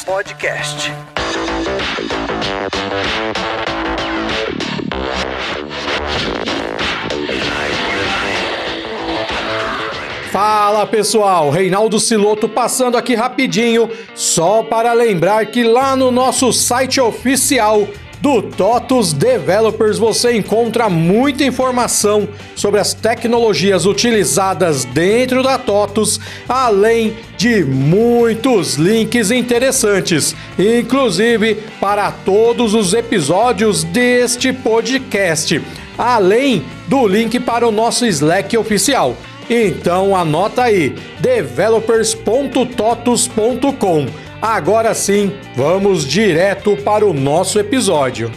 Podcast. Fala pessoal, Reinaldo Siloto passando aqui rapidinho, só para lembrar que lá no nosso site oficial do TOTUS Developers você encontra muita informação sobre as tecnologias utilizadas dentro da TOTUS, além de muitos links interessantes, inclusive para todos os episódios deste podcast, além do link para o nosso Slack oficial. Então anota aí, developers.totus.com. Agora sim, vamos direto para o nosso episódio.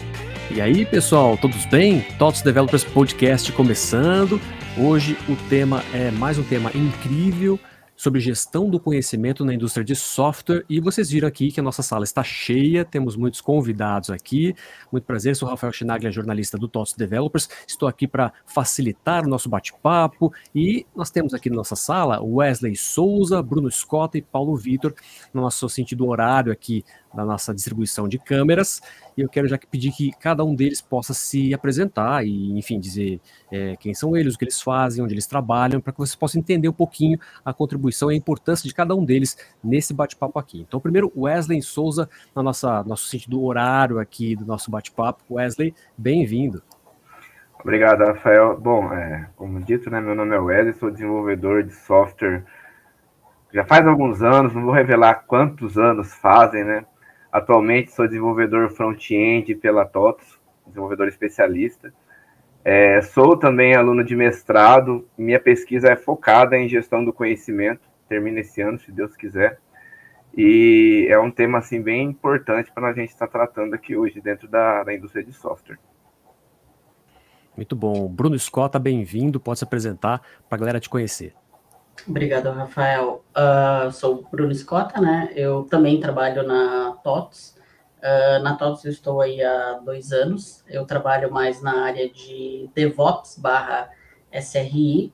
E aí, pessoal, todos bem? TOTUS Developers Podcast começando. Hoje o tema é mais um tema incrível sobre gestão do conhecimento na indústria de software. E vocês viram aqui que a nossa sala está cheia, temos muitos convidados aqui. Muito prazer, sou Rafael Chinaglia, jornalista do TOTUS Developers. Estou aqui para facilitar o nosso bate-papo. E nós temos aqui na nossa sala Wesley Souza, Bruno Scott e Paulo Vitor, no nosso sentido horário aqui da nossa distribuição de câmeras. E eu quero já pedir que cada um deles possa se apresentar e, enfim, dizer quem são eles, o que eles fazem, onde eles trabalham, para que vocês possam entender um pouquinho a contribuição e a importância de cada um deles nesse bate-papo aqui. Então, primeiro, Wesley Souza, no nosso sentido horário aqui do nosso bate-papo. Wesley, bem-vindo. Obrigado, Rafael. Bom, como dito, né, meu nome é Wesley, sou desenvolvedor de software já faz alguns anos, não vou revelar quantos anos fazem, né? Atualmente sou desenvolvedor front-end pela TOTUS, desenvolvedor especialista. Sou também aluno de mestrado, minha pesquisa é focada em gestão do conhecimento, termina esse ano, se Deus quiser. E é um tema assim, bem importante para a gente estar tratando aqui hoje dentro da indústria de software. Muito bom. Bruno Scott, bem-vindo, pode se apresentar para a galera te conhecer. Obrigado, Rafael. Sou o Bruno Scott, né? Eu também trabalho na TOTUS. Na TOTUS eu estou aí há 2 anos. Eu trabalho mais na área de DevOps/SRI.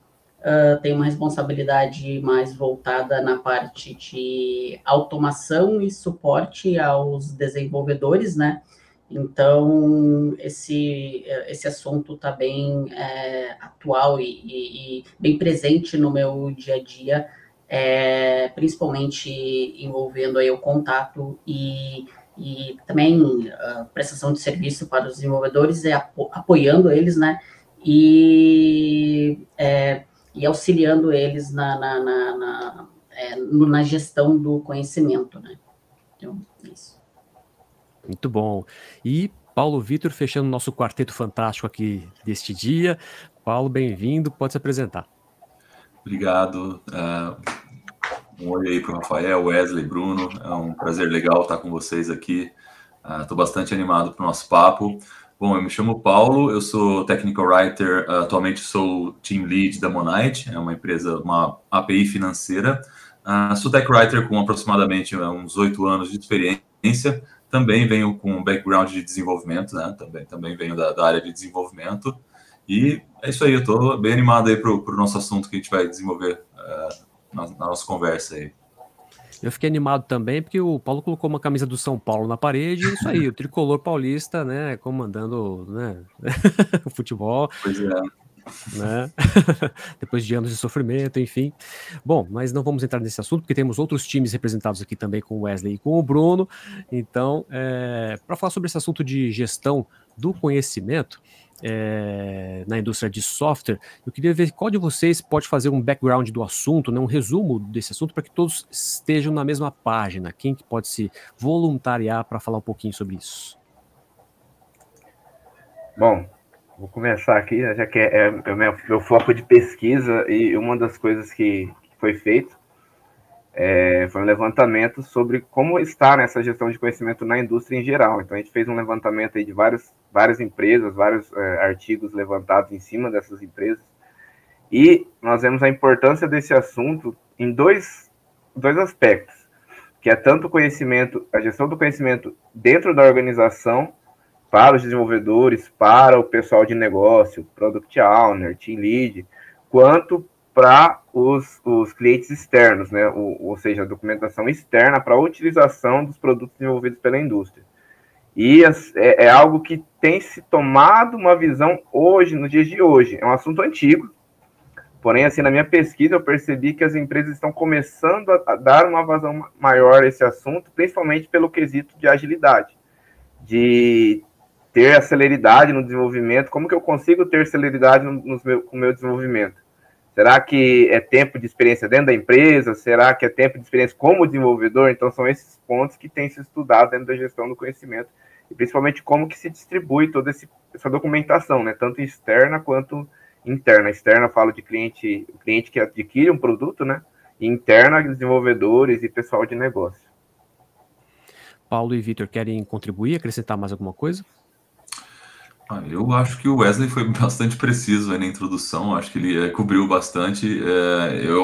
Tenho uma responsabilidade mais voltada na parte de automação e suporte aos desenvolvedores, né? Então, esse assunto está bem atual e bem presente no meu dia a dia, principalmente envolvendo aí o contato e também prestação de serviço para os desenvolvedores, apoiando eles, né, e auxiliando eles na gestão do conhecimento, né. Então, é isso. Muito bom. E Paulo Vitor fechando o nosso quarteto fantástico aqui deste dia. Paulo, bem-vindo, pode se apresentar. Obrigado. Um oi aí para o Rafael, Wesley, Bruno. É um prazer legal estar com vocês aqui. Estou bastante animado para o nosso papo. Bom, eu me chamo Paulo, eu sou Technical Writer, atualmente sou Team Lead da Monite, é uma empresa, uma API financeira. Sou Tech Writer com aproximadamente uns 8 anos de experiência. Também venho com um background de desenvolvimento, né? Também venho da área de desenvolvimento. E é isso aí, eu estou bem animado aí para o nosso assunto que a gente vai desenvolver na nossa conversa aí. Eu fiquei animado também porque o Paulo colocou uma camisa do São Paulo na parede, e isso aí, o tricolor paulista, né, comandando, né, o futebol. Pois é. Né? Depois de anos de sofrimento, enfim. Bom, mas não vamos entrar nesse assunto, porque temos outros times representados aqui também com o Wesley e com o Bruno. Então, para falar sobre esse assunto de gestão do conhecimento na indústria de software, eu queria ver qual de vocês pode fazer um background do assunto, né, um resumo desse assunto, para que todos estejam na mesma página. Quem que pode se voluntariar para falar um pouquinho sobre isso? Bom, vou começar aqui, já que é o meu foco de pesquisa, e uma das coisas que foi feito foi um levantamento sobre como está nessa gestão de conhecimento na indústria em geral. Então, a gente fez um levantamento aí de várias empresas, vários artigos levantados em cima dessas empresas, e nós vemos a importância desse assunto em dois aspectos, que é tanto o conhecimento, a gestão do conhecimento dentro da organização, para os desenvolvedores, para o pessoal de negócio, Product Owner, Team Lead, quanto para os clientes externos, né? Ou seja, a documentação externa para a utilização dos produtos desenvolvidos pela indústria. E é algo que tem se tomado uma visão hoje, nos dias de hoje. É um assunto antigo, porém, assim, na minha pesquisa, eu percebi que as empresas estão começando a dar uma vazão maior a esse assunto, principalmente pelo quesito de agilidade, de ter celeridade no desenvolvimento. Como que eu consigo ter celeridade com o meu desenvolvimento? Será que é tempo de experiência dentro da empresa? Será que é tempo de experiência como desenvolvedor? Então, são esses pontos que têm se estudado dentro da gestão do conhecimento, e principalmente como que se distribui toda essa documentação, né? Tanto externa quanto interna. Externa, eu falo de cliente que adquire um produto, né? E interna, desenvolvedores e pessoal de negócio. Paulo e Vitor, querem contribuir, acrescentar mais alguma coisa? Eu acho que o Wesley foi bastante preciso aí na introdução, acho que ele cobriu bastante.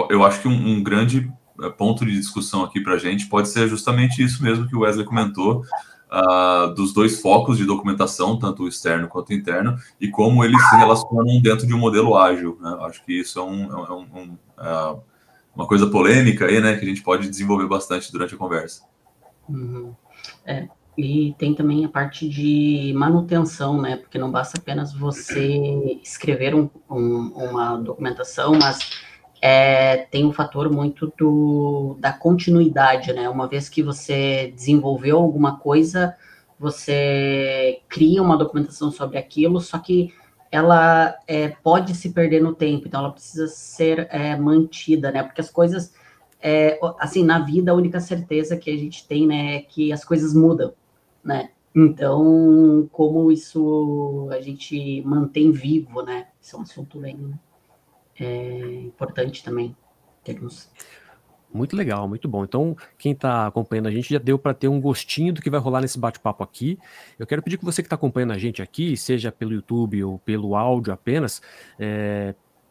Eu acho que um grande ponto de discussão aqui para a gente pode ser justamente isso mesmo que o Wesley comentou, dos dois focos de documentação, tanto o externo quanto o interno, e como eles se relacionam dentro de um modelo ágil, né? Acho que isso é uma coisa polêmica aí, né, que a gente pode desenvolver bastante durante a conversa. Uhum. E tem também a parte de manutenção, né? Porque não basta apenas você escrever uma documentação, mas tem um fator muito da continuidade, né? Uma vez que você desenvolveu alguma coisa, você cria uma documentação sobre aquilo, só que ela pode se perder no tempo, então ela precisa ser mantida, né? Porque as coisas, assim, na vida, a única certeza que a gente tem, né, é que as coisas mudam, né? Então, como isso a gente mantém vivo, né? Isso é um assunto bem importante também. Muito legal, muito bom. Então, quem está acompanhando a gente já deu para ter um gostinho do que vai rolar nesse bate-papo aqui. Eu quero pedir que você que está acompanhando a gente aqui, seja pelo YouTube ou pelo áudio apenas,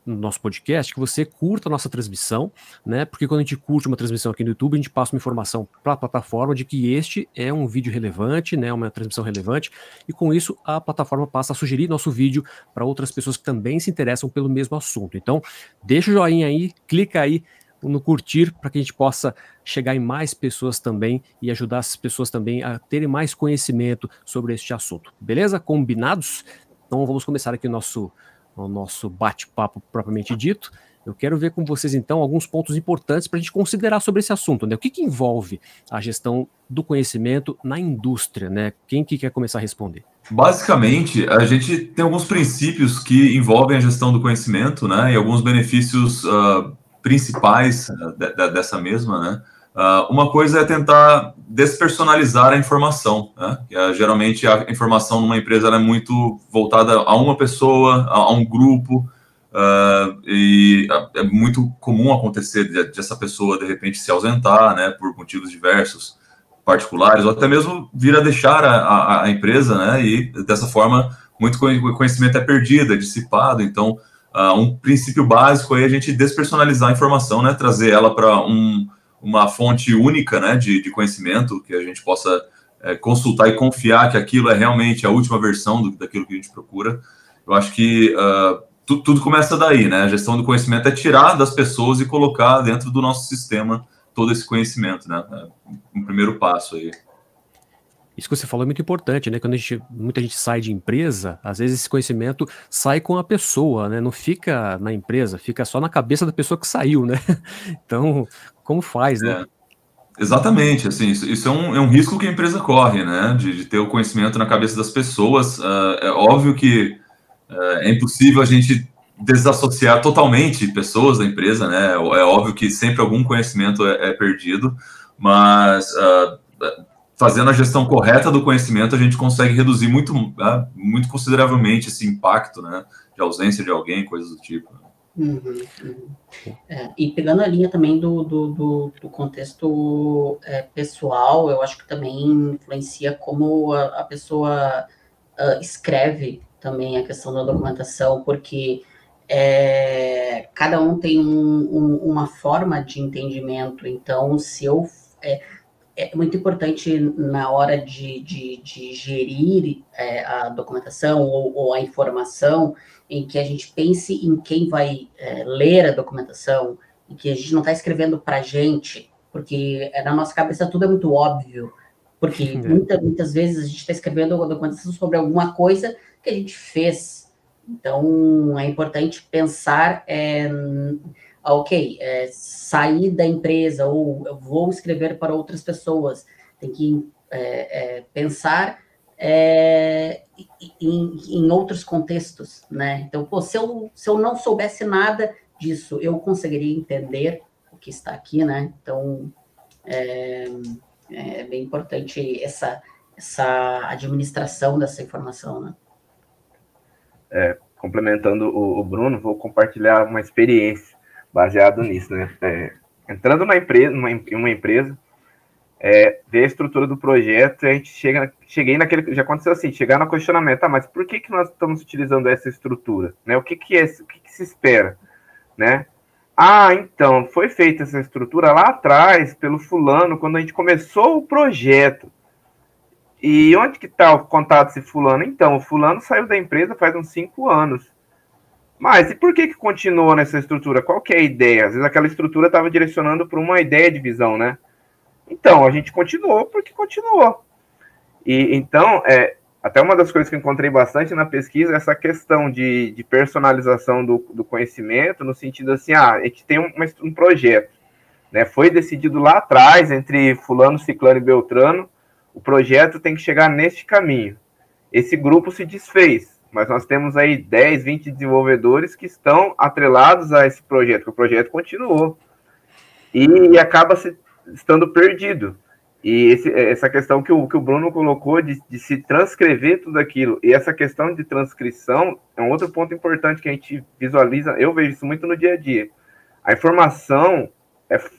no nosso podcast, que você curta a nossa transmissão, né? Porque quando a gente curte uma transmissão aqui no YouTube, a gente passa uma informação para a plataforma de que este é um vídeo relevante, né? Uma transmissão relevante, e com isso a plataforma passa a sugerir nosso vídeo para outras pessoas que também se interessam pelo mesmo assunto. Então, deixa o joinha aí, clica aí no curtir, para que a gente possa chegar em mais pessoas também e ajudar essas pessoas também a terem mais conhecimento sobre este assunto. Beleza? Combinados? Então vamos começar aqui o nosso bate-papo propriamente dito. Eu quero ver com vocês, então, alguns pontos importantes para a gente considerar sobre esse assunto, né? O que envolve a gestão do conhecimento na indústria, né? Quem que quer começar a responder? Basicamente, a gente tem alguns princípios que envolvem a gestão do conhecimento, né? E alguns benefícios principais dessa mesma, né? Uma coisa é tentar despersonalizar a informação, né? Geralmente a informação numa empresa ela é muito voltada a uma pessoa, a um grupo, e é muito comum acontecer de essa pessoa de repente se ausentar, né? Por motivos diversos, particulares, ou até mesmo vir a deixar a empresa, né? E dessa forma muito conhecimento é perdido, é dissipado. Então, um princípio básico é a gente despersonalizar a informação, né? Trazer ela para uma fonte única, né, de conhecimento, que a gente possa consultar e confiar que aquilo é realmente a última versão daquilo que a gente procura. Eu acho que tudo começa daí, né? A gestão do conhecimento é tirar das pessoas e colocar dentro do nosso sistema todo esse conhecimento, né? Um primeiro passo aí. Isso que você falou é muito importante, né? Quando muita gente sai de empresa, às vezes esse conhecimento sai com a pessoa, né? Não fica na empresa, fica só na cabeça da pessoa que saiu, né? Então, como faz, né? Exatamente, assim, isso é um risco que a empresa corre, né? De ter o conhecimento na cabeça das pessoas. É óbvio que é impossível a gente desassociar totalmente pessoas da empresa, né? É óbvio que sempre algum conhecimento é perdido, mas fazendo a gestão correta do conhecimento, a gente consegue reduzir muito consideravelmente esse impacto, né, de ausência de alguém, coisas do tipo. E pegando a linha também do contexto pessoal, eu acho que também influencia como a pessoa escreve também a questão da documentação, porque cada um tem uma forma de entendimento. Então, se eu é muito importante na hora de gerir a documentação ou a informação, em que a gente pense em quem vai ler a documentação, e que a gente não está escrevendo para a gente, porque na nossa cabeça tudo é muito óbvio, porque muitas vezes a gente está escrevendo a documentação sobre alguma coisa que a gente fez. Então, é importante pensar sair da empresa, ou eu vou escrever para outras pessoas. Tem que pensar em outros contextos, né? Então, se eu não soubesse nada disso, eu conseguiria entender o que está aqui, né? Então, é bem importante essa administração dessa informação, né? Complementando o Bruno, vou compartilhar uma experiência baseado nisso, né? Entrando uma empresa, ver a estrutura do projeto, a gente cheguei naquele, já aconteceu assim, chegar no questionamento, mas por que nós estamos utilizando essa estrutura, né? O que se espera, né? Então, foi feita essa estrutura lá atrás pelo fulano, quando a gente começou o projeto. E onde que está o contato desse fulano? Então, o fulano saiu da empresa faz uns 5 anos. Mas e por que continuou nessa estrutura? Qual que é a ideia? Às vezes aquela estrutura estava direcionando para uma ideia de visão, né? Então, a gente continuou porque continuou. E então, até uma das coisas que eu encontrei bastante na pesquisa é essa questão de personalização do conhecimento, no sentido assim, a gente tem um projeto, né? Foi decidido lá atrás, entre fulano, ciclano e beltrano, o projeto tem que chegar neste caminho. Esse grupo se desfez, mas nós temos aí 10, 20 desenvolvedores que estão atrelados a esse projeto, que o projeto continuou. E acaba estando perdido. E essa questão que o Bruno colocou de se transcrever tudo aquilo, e essa questão de transcrição é um outro ponto importante que a gente visualiza, eu vejo isso muito no dia a dia. A informação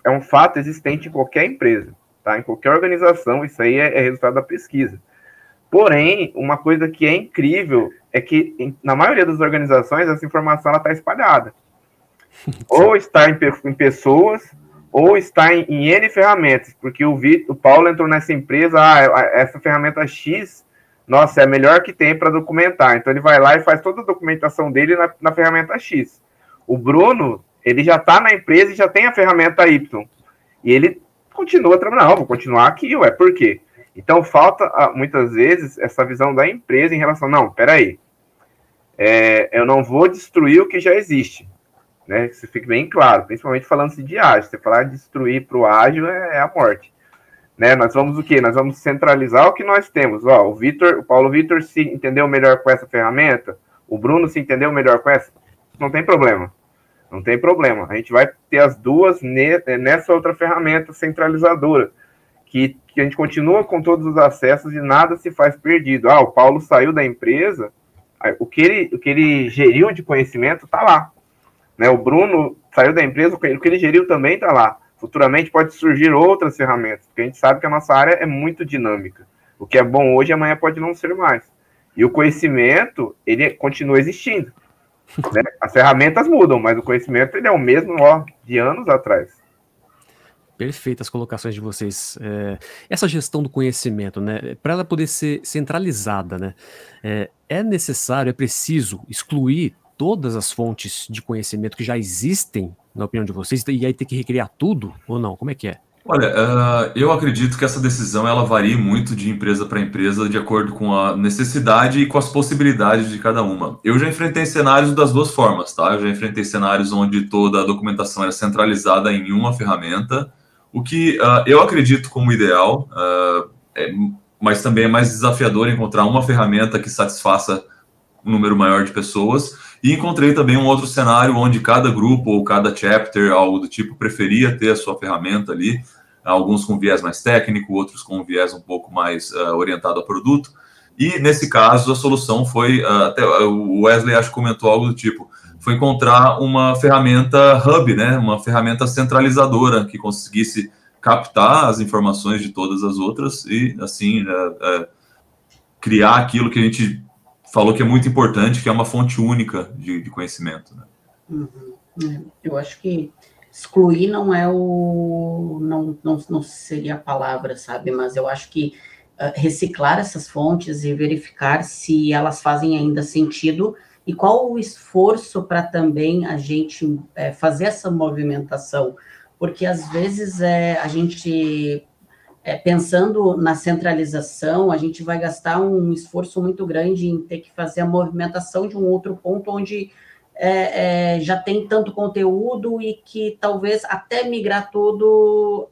é um fato existente em qualquer empresa, tá? Em qualquer organização, isso aí é resultado da pesquisa. Porém, uma coisa que é incrível é que, na maioria das organizações, essa informação está espalhada. Ou está em pessoas, ou está em N ferramentas, porque o Paulo entrou nessa empresa, essa ferramenta X, nossa, é a melhor que tem para documentar. Então, ele vai lá e faz toda a documentação dele na ferramenta X. O Bruno, ele já está na empresa e já tem a ferramenta Y. E ele continua trabalhando, não, vou continuar aqui, por quê? Então, falta, muitas vezes, essa visão da empresa em relação, não, peraí, eu não vou destruir o que já existe, né? Isso fica bem claro, principalmente falando-se de ágil. Você falar de destruir para o ágil é a morte, né? Nós vamos o quê? Nós vamos centralizar o que nós temos. O Paulo Vitor se entendeu melhor com essa ferramenta, o Bruno se entendeu melhor com essa, não tem problema. Não tem problema. A gente vai ter as duas nessa outra ferramenta centralizadora, que a gente continua com todos os acessos e nada se faz perdido. O Paulo saiu da empresa, o que ele geriu de conhecimento está lá, né? O Bruno saiu da empresa, o que ele geriu também está lá. Futuramente pode surgir outras ferramentas, porque a gente sabe que a nossa área é muito dinâmica. O que é bom hoje, amanhã pode não ser mais. E o conhecimento, ele continua existindo, né? As ferramentas mudam, mas o conhecimento ele é o mesmo de anos atrás. Perfeitas colocações de vocês. Essa gestão do conhecimento, né, para ela poder ser centralizada, né, é necessário, é preciso excluir todas as fontes de conhecimento que já existem, na opinião de vocês, e aí ter que recriar tudo, ou não? Como é que é? Olha, eu acredito que essa decisão ela varia muito de empresa para empresa, de acordo com a necessidade e com as possibilidades de cada uma. Eu já enfrentei cenários das duas formas, tá? Eu já enfrentei cenários onde toda a documentação era centralizada em uma ferramenta, o que eu acredito como ideal, mas também é mais desafiador encontrar uma ferramenta que satisfaça um número maior de pessoas. E encontrei também um outro cenário onde cada grupo ou cada chapter, algo do tipo, preferia ter a sua ferramenta ali, alguns com viés mais técnico, outros com viés um pouco mais orientado a produto. E, nesse caso, a solução foi, até o Wesley acho que comentou algo do tipo, foi encontrar uma ferramenta hub, né, uma ferramenta centralizadora que conseguisse captar as informações de todas as outras e, assim, criar aquilo que a gente falou que é muito importante, que é uma fonte única de conhecimento, né? Eu acho que excluir não é não seria a palavra, sabe? Mas eu acho que reciclar essas fontes e verificar se elas fazem ainda sentido e qual o esforço para também a gente fazer essa movimentação, porque às vezes a gente pensando na centralização, a gente vai gastar um esforço muito grande em ter que fazer a movimentação de um outro ponto onde já tem tanto conteúdo e que talvez até migrar tudo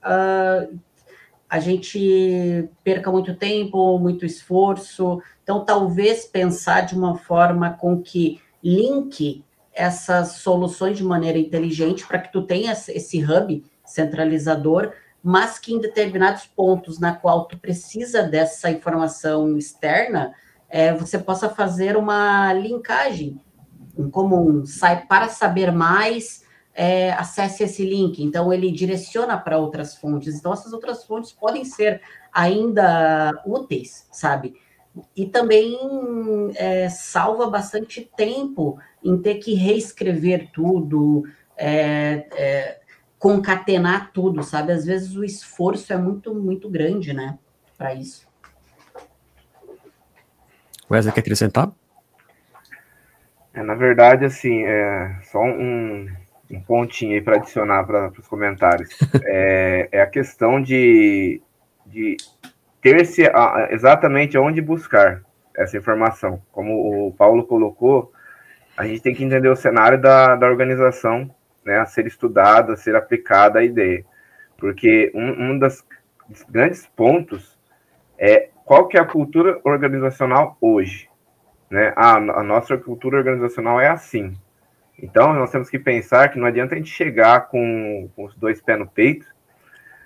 a gente perca muito tempo, muito esforço. Então, talvez pensar de uma forma com que linke essas soluções de maneira inteligente para que tu tenha esse hub centralizador, mas que em determinados pontos na qual tu precisa dessa informação externa, você possa fazer uma linkagem em comum, sai para saber mais, acesse esse link, então ele direciona para outras fontes, então essas outras fontes podem ser ainda úteis, sabe? E também salva bastante tempo em ter que reescrever tudo, concatenar tudo, sabe? Às vezes o esforço é muito, muito grande, né, para isso. Wesley, quer acrescentar? Na verdade, assim, só um pontinho aí para adicionar para os comentários. É a questão de ter-se exatamente onde buscar essa informação. Como o Paulo colocou, a gente tem que entender o cenário da organização, né, a ser estudada, a ser aplicada a ideia. Porque um dos grandes pontos é qual que é a cultura organizacional hoje. Né? A nossa cultura organizacional é assim. Então, nós temos que pensar que não adianta a gente chegar com os dois pés no peito,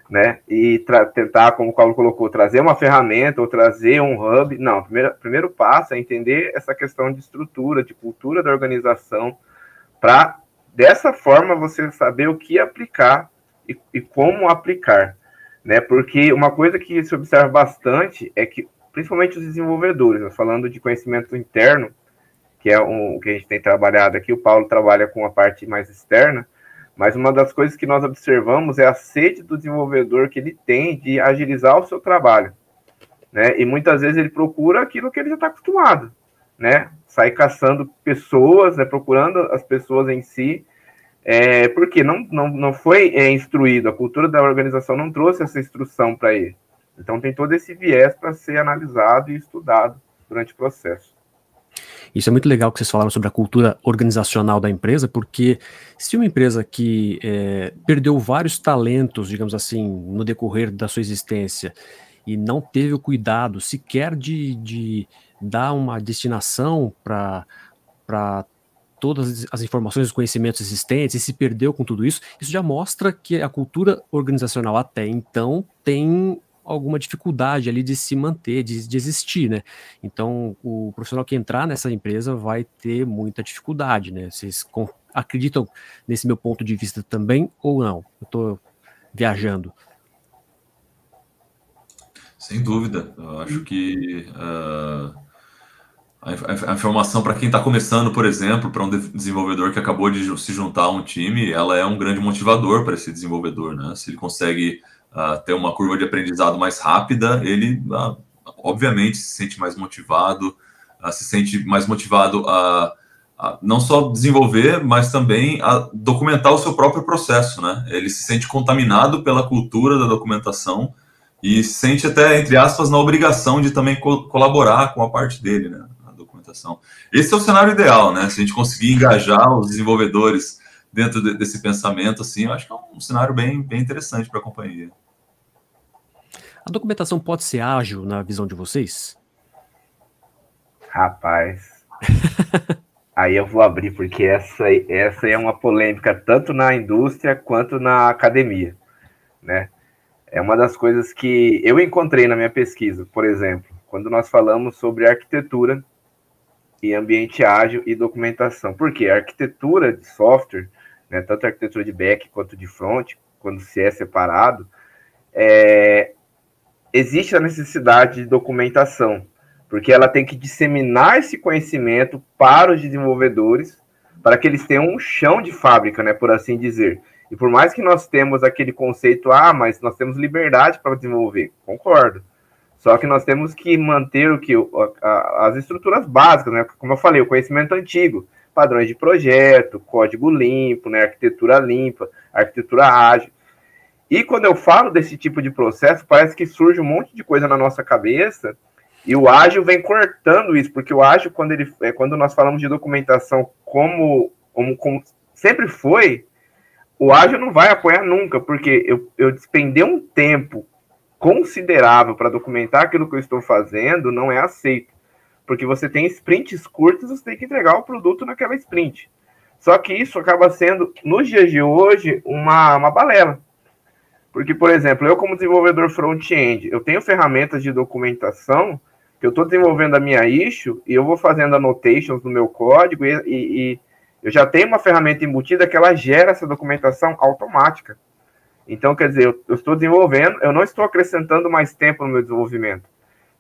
né? E tentar, como o Paulo colocou, trazer uma ferramenta ou trazer um hub. Não, o primeiro passo é entender essa questão de estrutura, de cultura da organização, para, dessa forma, você saber o que aplicar e como aplicar. Né? Porque uma coisa que se observa bastante é que, principalmente os desenvolvedores, falando de conhecimento interno, que é o que a gente tem trabalhado aqui, o Paulo trabalha com a parte mais externa, mas uma das coisas que nós observamos é a sede do desenvolvedor que ele tem de agilizar o seu trabalho, né? E muitas vezes ele procura aquilo que ele já está acostumado, né? Sai caçando pessoas, né? Procurando as pessoas em si, porque não foi instruído, a cultura da organização não trouxe essa instrução para ele. Então, tem todo esse viés para ser analisado e estudado durante o processo. Isso é muito legal que vocês falaram sobre a cultura organizacional da empresa, porque se uma empresa que perdeu vários talentos, digamos assim, no decorrer da sua existência, e não teve o cuidado sequer de dar uma destinação para todas as informações, os conhecimentos existentes, e se perdeu com tudo isso já mostra que a cultura organizacional até então tem alguma dificuldade ali de se manter, de existir, né? Então, o profissional que entrar nessa empresa vai ter muita dificuldade, né? Vocês acreditam nesse meu ponto de vista também ou não? Eu estou viajando. Sem dúvida. Eu acho que a informação para quem está começando, por exemplo, para um desenvolvedor que acabou de se juntar a um time, ela é um grande motivador para esse desenvolvedor, né? Se ele consegue ter uma curva de aprendizado mais rápida, ele obviamente se sente mais motivado, a não só desenvolver, mas também a documentar o seu próprio processo, né? Ele se sente contaminado pela cultura da documentação e se sente até, entre aspas, na obrigação de também colaborar com a parte dele, né? Na documentação. Esse é o cenário ideal, né? Se a gente conseguir engajar os desenvolvedores dentro desse pensamento, assim, eu acho que é um cenário bem, bem interessante para a companhia. A documentação pode ser ágil na visão de vocês? Rapaz, aí eu vou abrir, porque essa é uma polêmica tanto na indústria quanto na academia, né? É uma das coisas que eu encontrei na minha pesquisa, por exemplo, quando nós falamos sobre arquitetura e ambiente ágil e documentação. Porque a arquitetura de software, né, tanto a arquitetura de back quanto de front, quando se é separado, existe a necessidade de documentação, porque ela tem que disseminar esse conhecimento para os desenvolvedores, para que eles tenham um chão de fábrica, né, por assim dizer. E por mais que nós temos aquele conceito, mas nós temos liberdade para desenvolver, concordo. Só que nós temos que manter as estruturas básicas, né? Como eu falei, o conhecimento antigo, padrões de projeto, código limpo, né? Arquitetura limpa, arquitetura ágil. E quando eu falo desse tipo de processo, parece que surge um monte de coisa na nossa cabeça e o ágil vem cortando isso, porque o ágil, quando nós falamos de documentação como sempre foi, o ágil não vai apoiar nunca, porque eu despender um tempo considerável para documentar aquilo que eu estou fazendo não é aceito, porque você tem sprints curtas, você tem que entregar o produto naquela sprint. Só que isso acaba sendo, nos dias de hoje, uma balela. Porque, por exemplo, eu como desenvolvedor front-end, eu tenho ferramentas de documentação que eu estou desenvolvendo a minha issue e eu vou fazendo annotations no meu código e eu já tenho uma ferramenta embutida que ela gera essa documentação automática. Então, quer dizer, eu estou desenvolvendo, eu não estou acrescentando mais tempo no meu desenvolvimento.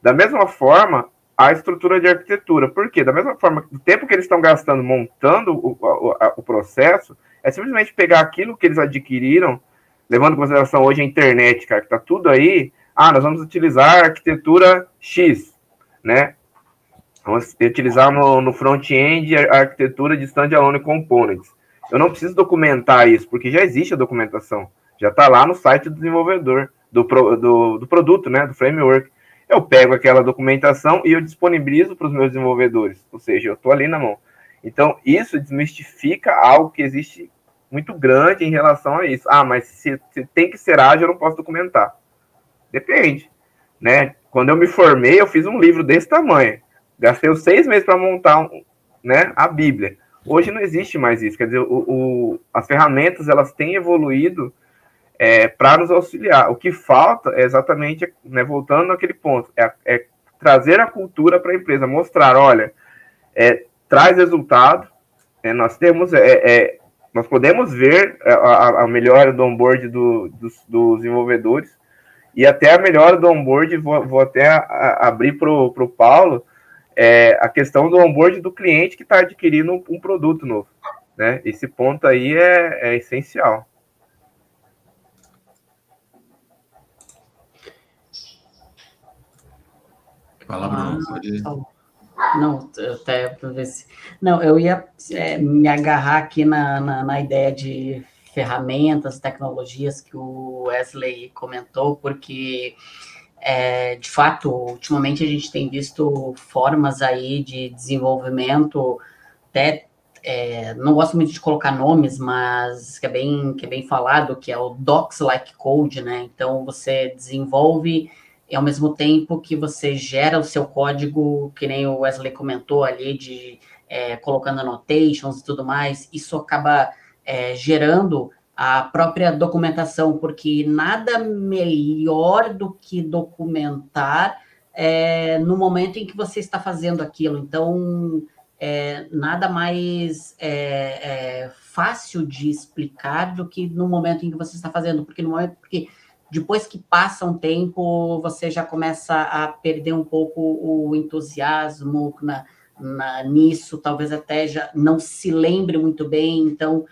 Da mesma forma, a estrutura de arquitetura. Por quê? Da mesma forma, o tempo que eles estão gastando montando o processo é simplesmente pegar aquilo que eles adquiriram, levando em consideração hoje a internet, cara, que está tudo aí. Nós vamos utilizar a arquitetura X, né? Vamos utilizar no front-end a arquitetura de Standalone Components. Eu não preciso documentar isso, porque já existe a documentação. Já está lá no site do desenvolvedor, do produto, né? Do framework. Eu pego aquela documentação e eu disponibilizo para os meus desenvolvedores. Ou seja, eu estou ali na mão. Então, isso desmistifica algo que existe muito grande em relação a isso. Mas se tem que ser ágil, eu não posso documentar. Depende, né? Quando eu me formei, eu fiz um livro desse tamanho. Gastei os 6 meses para montar a Bíblia. Hoje não existe mais isso. Quer dizer, as ferramentas elas têm evoluído para nos auxiliar. O que falta é exatamente, né, voltando naquele ponto, é trazer a cultura para a empresa, mostrar, olha, traz resultado, nós podemos ver a melhora do onboard dos desenvolvedores e até a melhora do onboard, vou até abrir para o Paulo, a questão do onboard do cliente que está adquirindo um produto novo, né? Esse ponto aí é essencial. Vai lá, Bruno. Pode... Não, até para ver se... Não, eu ia me agarrar aqui na ideia de ferramentas, tecnologias que o Wesley comentou, porque, de fato, ultimamente a gente tem visto formas aí de desenvolvimento, até, não gosto muito de colocar nomes, mas que é bem falado, que é o Docs-like Code, né? Então, você desenvolve... E, ao mesmo tempo que você gera o seu código, que nem o Wesley comentou ali, colocando annotations e tudo mais, isso acaba gerando a própria documentação, porque nada melhor do que documentar no momento em que você está fazendo aquilo. Então, nada mais fácil de explicar do que no momento em que você está fazendo, porque depois que passa um tempo, você já começa a perder um pouco o entusiasmo nisso, talvez até já não se lembre muito bem, então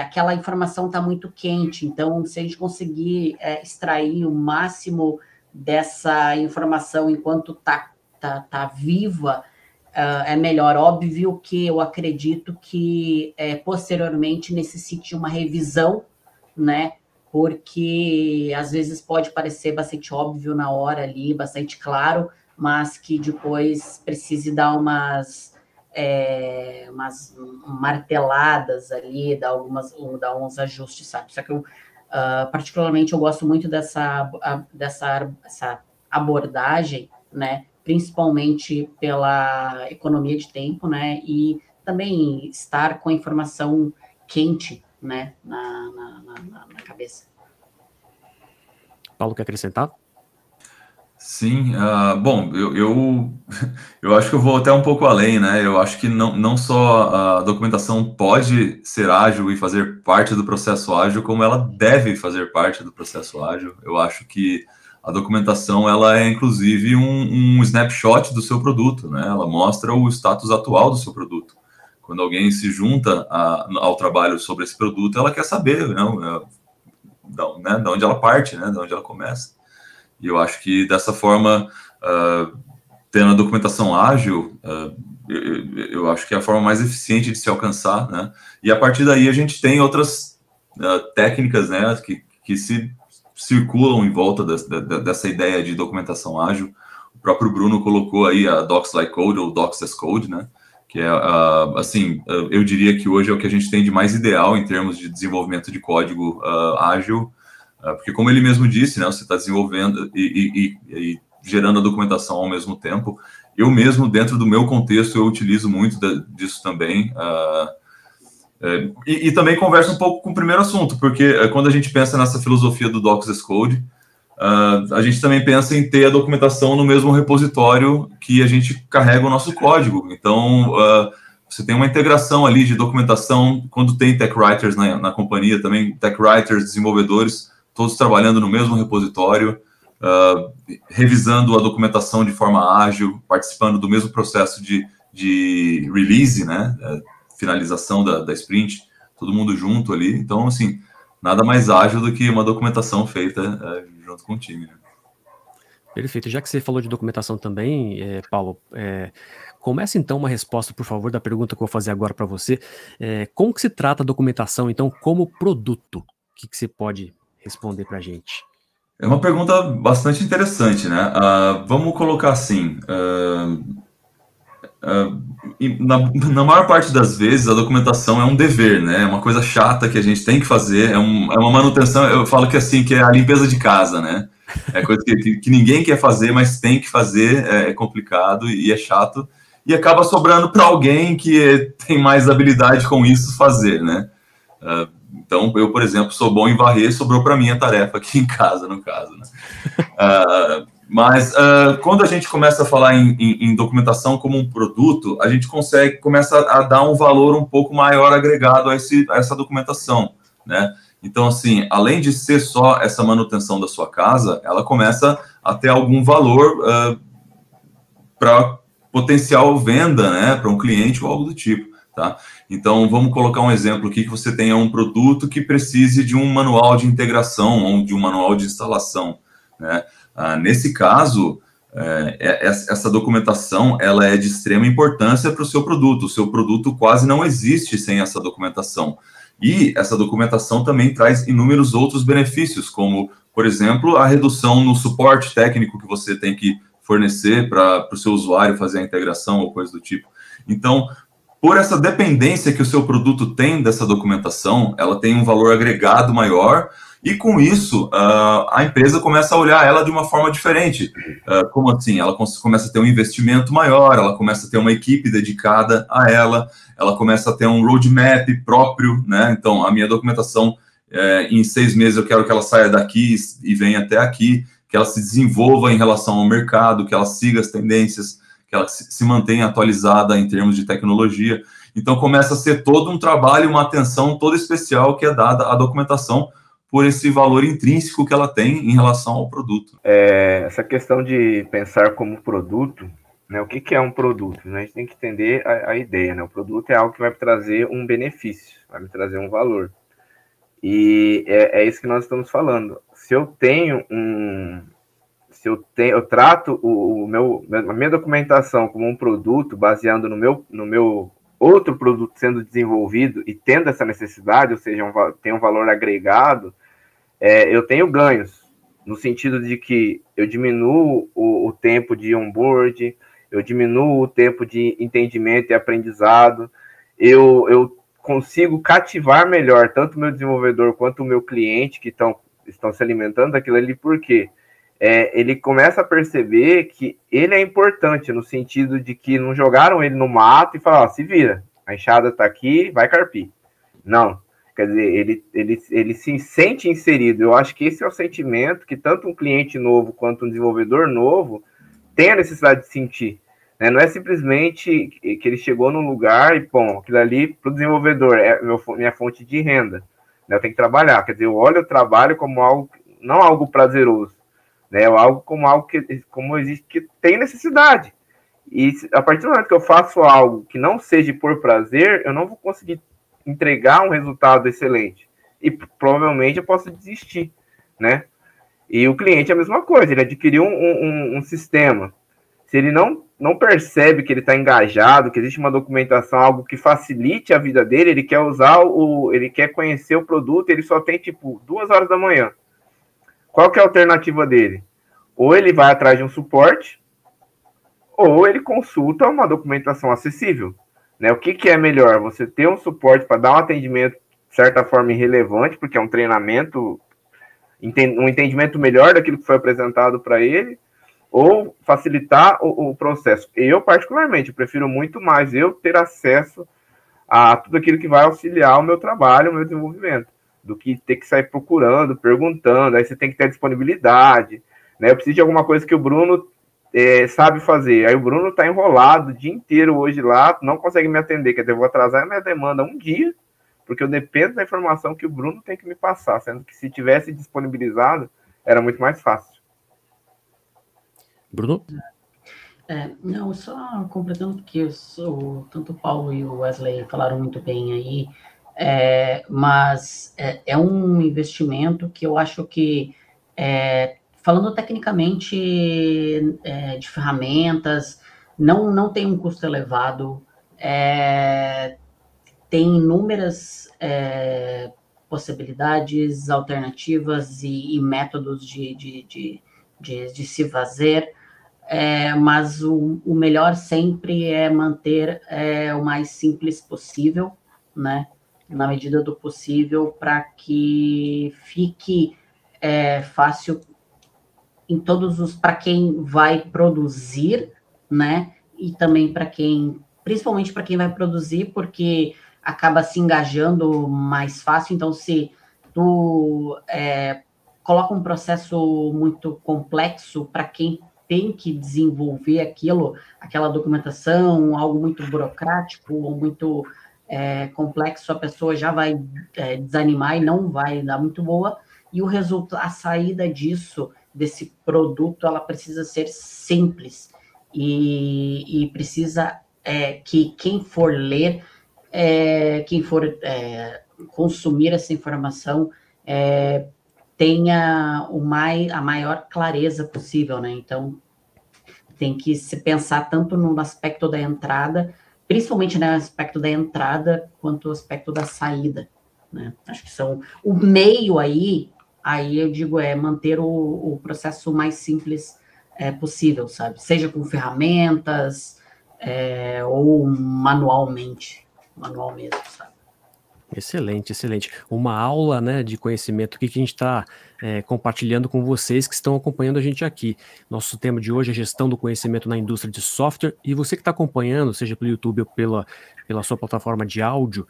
aquela informação está muito quente, então se a gente conseguir extrair o máximo dessa informação enquanto tá viva, é melhor. Óbvio que eu acredito que posteriormente necessite uma revisão, né? Porque às vezes pode parecer bastante óbvio na hora ali, bastante claro, mas que depois precise dar umas marteladas ali, dar uns ajustes, sabe? Só que particularmente eu gosto muito dessa abordagem, né? Principalmente pela economia de tempo, né? E também estar com a informação quente, né, na cabeça. Paulo, quer acrescentar? Sim, bom, eu acho que eu vou até um pouco além, né? Eu acho que não só a documentação pode ser ágil e fazer parte do processo ágil, como ela deve fazer parte do processo ágil. Eu acho que a documentação, ela é inclusive um snapshot do seu produto, né? Ela mostra o status atual do seu produto. Quando alguém se junta ao trabalho sobre esse produto, ela quer saber, né, de onde ela parte, né, de onde ela começa. E eu acho que dessa forma, tendo a documentação ágil, eu acho que é a forma mais eficiente de se alcançar, né? E a partir daí a gente tem outras técnicas, né, que se circulam em volta dessa ideia de documentação ágil. O próprio Bruno colocou aí a Docs Like Code ou Docs as Code, né? Que é, assim, eu diria que hoje é o que a gente tem de mais ideal em termos de desenvolvimento de código ágil, porque como ele mesmo disse, né, você está desenvolvendo e gerando a documentação ao mesmo tempo. Eu mesmo, dentro do meu contexto, eu utilizo muito disso também. E também converso um pouco com o primeiro assunto, porque quando a gente pensa nessa filosofia do Docs as Code, a gente também pensa em ter a documentação no mesmo repositório que a gente carrega o nosso código. Então, você tem uma integração ali de documentação, quando tem tech writers na companhia também, tech writers, desenvolvedores, todos trabalhando no mesmo repositório, revisando a documentação de forma ágil, participando do mesmo processo de release, né? Finalização da sprint, todo mundo junto ali. Então, assim, nada mais ágil do que uma documentação feita junto com o time, né? Perfeito. Já que você falou de documentação também, Paulo, começa então uma resposta, por favor, da pergunta que eu vou fazer agora para você. Como que se trata a documentação, então, como produto? O que você pode responder para a gente? É uma pergunta bastante interessante, né? Vamos colocar assim... na maior parte das vezes a documentação é um dever, né? É uma coisa chata que a gente tem que fazer, é uma manutenção. Eu falo que assim, que é a limpeza de casa, né? É coisa que ninguém quer fazer, mas tem que fazer, é complicado e é chato, e acaba sobrando para alguém que tem mais habilidade com isso fazer, né? Então, eu, por exemplo, sou bom em varrer, sobrou para mim a tarefa aqui em casa, no caso, né? Mas quando a gente começa a falar em documentação como um produto, a gente começa a dar um valor um pouco maior agregado a essa documentação, né? Então, assim, além de ser só essa manutenção da sua casa, ela começa a ter algum valor para potencial venda, né? Para um cliente ou algo do tipo, tá? Então, vamos colocar um exemplo aqui que você tenha um produto que precise de um manual de integração ou de um manual de instalação, né? Nesse caso, essa documentação ela é de extrema importância para o seu produto. O seu produto quase não existe sem essa documentação. E essa documentação também traz inúmeros outros benefícios, como, por exemplo, a redução no suporte técnico que você tem que fornecer para o seu usuário fazer a integração ou coisa do tipo. Então, por essa dependência que o seu produto tem dessa documentação, ela tem um valor agregado maior. E com isso, a empresa começa a olhar ela de uma forma diferente. Como assim? Ela começa a ter um investimento maior, ela começa a ter uma equipe dedicada a ela começa a ter um roadmap próprio, né? Então, a minha documentação, em 6 meses eu quero que ela saia daqui e venha até aqui, que ela se desenvolva em relação ao mercado, que ela siga as tendências, que ela se mantenha atualizada em termos de tecnologia. Então, começa a ser todo um trabalho, uma atenção toda especial que é dada à documentação, por esse valor intrínseco que ela tem em relação ao produto. Essa questão de pensar como produto, né, o que é um produto? A gente tem que entender a ideia, né? O produto é algo que vai me trazer um benefício, vai me trazer um valor. E é isso que nós estamos falando. Se eu tenho eu trato a minha documentação como um produto, baseado no meu outro produto sendo desenvolvido e tendo essa necessidade, ou seja, tem um valor agregado, eu tenho ganhos, no sentido de que eu diminuo o tempo de onboard, eu diminuo o tempo de entendimento e aprendizado, eu consigo cativar melhor tanto o meu desenvolvedor quanto o meu cliente que estão se alimentando daquilo ali, porque ele começa a perceber que ele é importante, no sentido de que não jogaram ele no mato e falaram, se vira, a enxada está aqui, vai carpir. Não, quer dizer, ele se sente inserido. Eu acho que esse é o sentimento que tanto um cliente novo quanto um desenvolvedor novo tem a necessidade de sentir, né? Não é simplesmente que ele chegou num lugar e, bom, aquilo ali para o desenvolvedor é minha fonte de renda, né? Eu tenho que trabalhar, quer dizer, eu olho o trabalho como algo, não algo prazeroso, né? Algo como existe, que tem necessidade. E a partir do momento que eu faço algo que não seja por prazer, eu não vou conseguir entregar um resultado excelente. E provavelmente eu posso desistir, né? E o cliente é a mesma coisa, ele adquiriu um sistema. Se ele não percebe que ele está engajado, que existe uma documentação, algo que facilite a vida dele, ele quer usar ele quer conhecer o produto, ele só tem, 2 horas da manhã. Qual que é a alternativa dele? Ou ele vai atrás de um suporte, ou ele consulta uma documentação acessível. Né? O que é melhor? Você ter um suporte para dar um atendimento, de certa forma, irrelevante, porque é um treinamento, um entendimento melhor daquilo que foi apresentado para ele, ou facilitar o processo. Eu, particularmente, prefiro muito mais eu ter acesso a tudo aquilo que vai auxiliar o meu trabalho, o meu desenvolvimento, do que ter que sair procurando, perguntando, aí você tem que ter disponibilidade, né? Eu preciso de alguma coisa que o Bruno sabe fazer, aí o Bruno está enrolado o dia inteiro hoje lá, não consegue me atender, quer dizer, eu vou atrasar a minha demanda um dia, porque eu dependo da informação que o Bruno tem que me passar, sendo que se tivesse disponibilizado, era muito mais fácil. Bruno? Não, só completando, porque tanto o Paulo e o Wesley falaram muito bem aí, mas é um investimento que eu acho que, falando tecnicamente de ferramentas, não tem um custo elevado, tem inúmeras possibilidades, alternativas e métodos de se fazer, mas o melhor sempre é manter o mais simples possível, né? Na medida do possível, para que fique fácil em para quem vai produzir, né? E também principalmente para quem vai produzir, porque acaba se engajando mais fácil. Então, se tu coloca um processo muito complexo para quem tem que desenvolver aquela documentação, algo muito burocrático ou muito complexo, a pessoa já vai desanimar e não vai dar muito boa, e a saída desse produto, ela precisa ser simples, e precisa que quem for ler, quem for consumir essa informação, tenha a maior clareza possível, né? Então, tem que se pensar tanto no aspecto da entrada, principalmente no aspecto da entrada, quanto no aspecto da saída, né? Acho que são o meio aí eu digo, manter o processo mais simples possível, sabe? Seja com ferramentas ou manual mesmo, sabe? Excelente, excelente. Uma aula, né, de conhecimento que a gente está compartilhando com vocês que estão acompanhando a gente aqui. Nosso tema de hoje é gestão do conhecimento na indústria de software, e você que está acompanhando, seja pelo YouTube ou pela sua plataforma de áudio,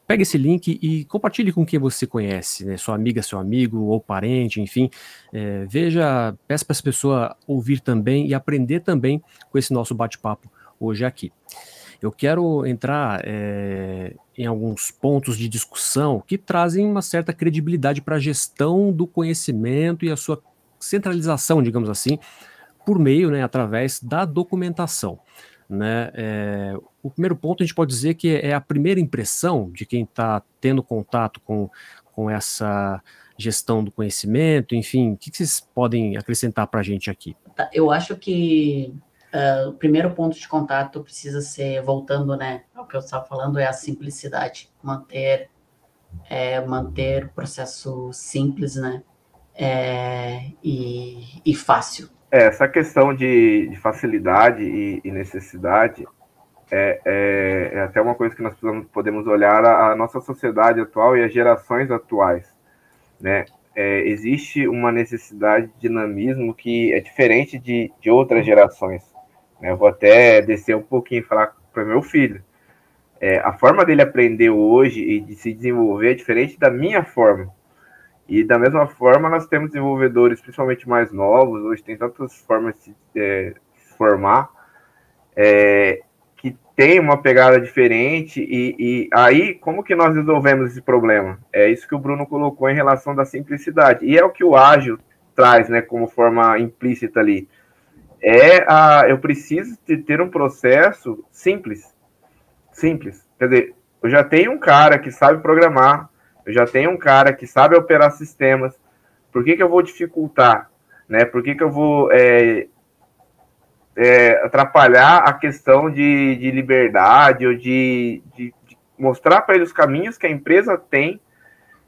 pega esse link e compartilhe com quem você conhece, né, sua amiga, seu amigo ou parente, enfim. Peça para essa pessoa ouvir também e aprender também com esse nosso bate-papo hoje aqui. Eu quero entrar em alguns pontos de discussão que trazem uma certa credibilidade para a gestão do conhecimento e a sua centralização, digamos assim, por meio, né, através da documentação, né? O primeiro ponto a gente pode dizer que é a primeira impressão de quem está tendo contato com essa gestão do conhecimento, enfim, o que vocês podem acrescentar para a gente aqui? Eu acho que o primeiro ponto de contato precisa ser, voltando, né, ao que eu estava falando, é a simplicidade, manter o processo simples, né, e fácil. Essa questão de facilidade e necessidade é até uma coisa que nós podemos olhar a nossa sociedade atual e as gerações atuais, né? Existe uma necessidade de dinamismo que é diferente de outras gerações. Eu vou até descer um pouquinho e falar para meu filho. A forma dele aprender hoje e de se desenvolver é diferente da minha forma. E da mesma forma, nós temos desenvolvedores, principalmente mais novos, hoje tem tantas formas de se formar, que tem uma pegada diferente, e aí, como que nós resolvemos esse problema? É isso que o Bruno colocou em relação da simplicidade. E é o que o ágil traz, né, como forma implícita ali. eu preciso ter um processo simples. Quer dizer, eu já tenho um cara que sabe programar, eu já tenho um cara que sabe operar sistemas. Por que eu vou dificultar? Né? Por que eu vou atrapalhar a questão de liberdade ou de mostrar para ele os caminhos que a empresa tem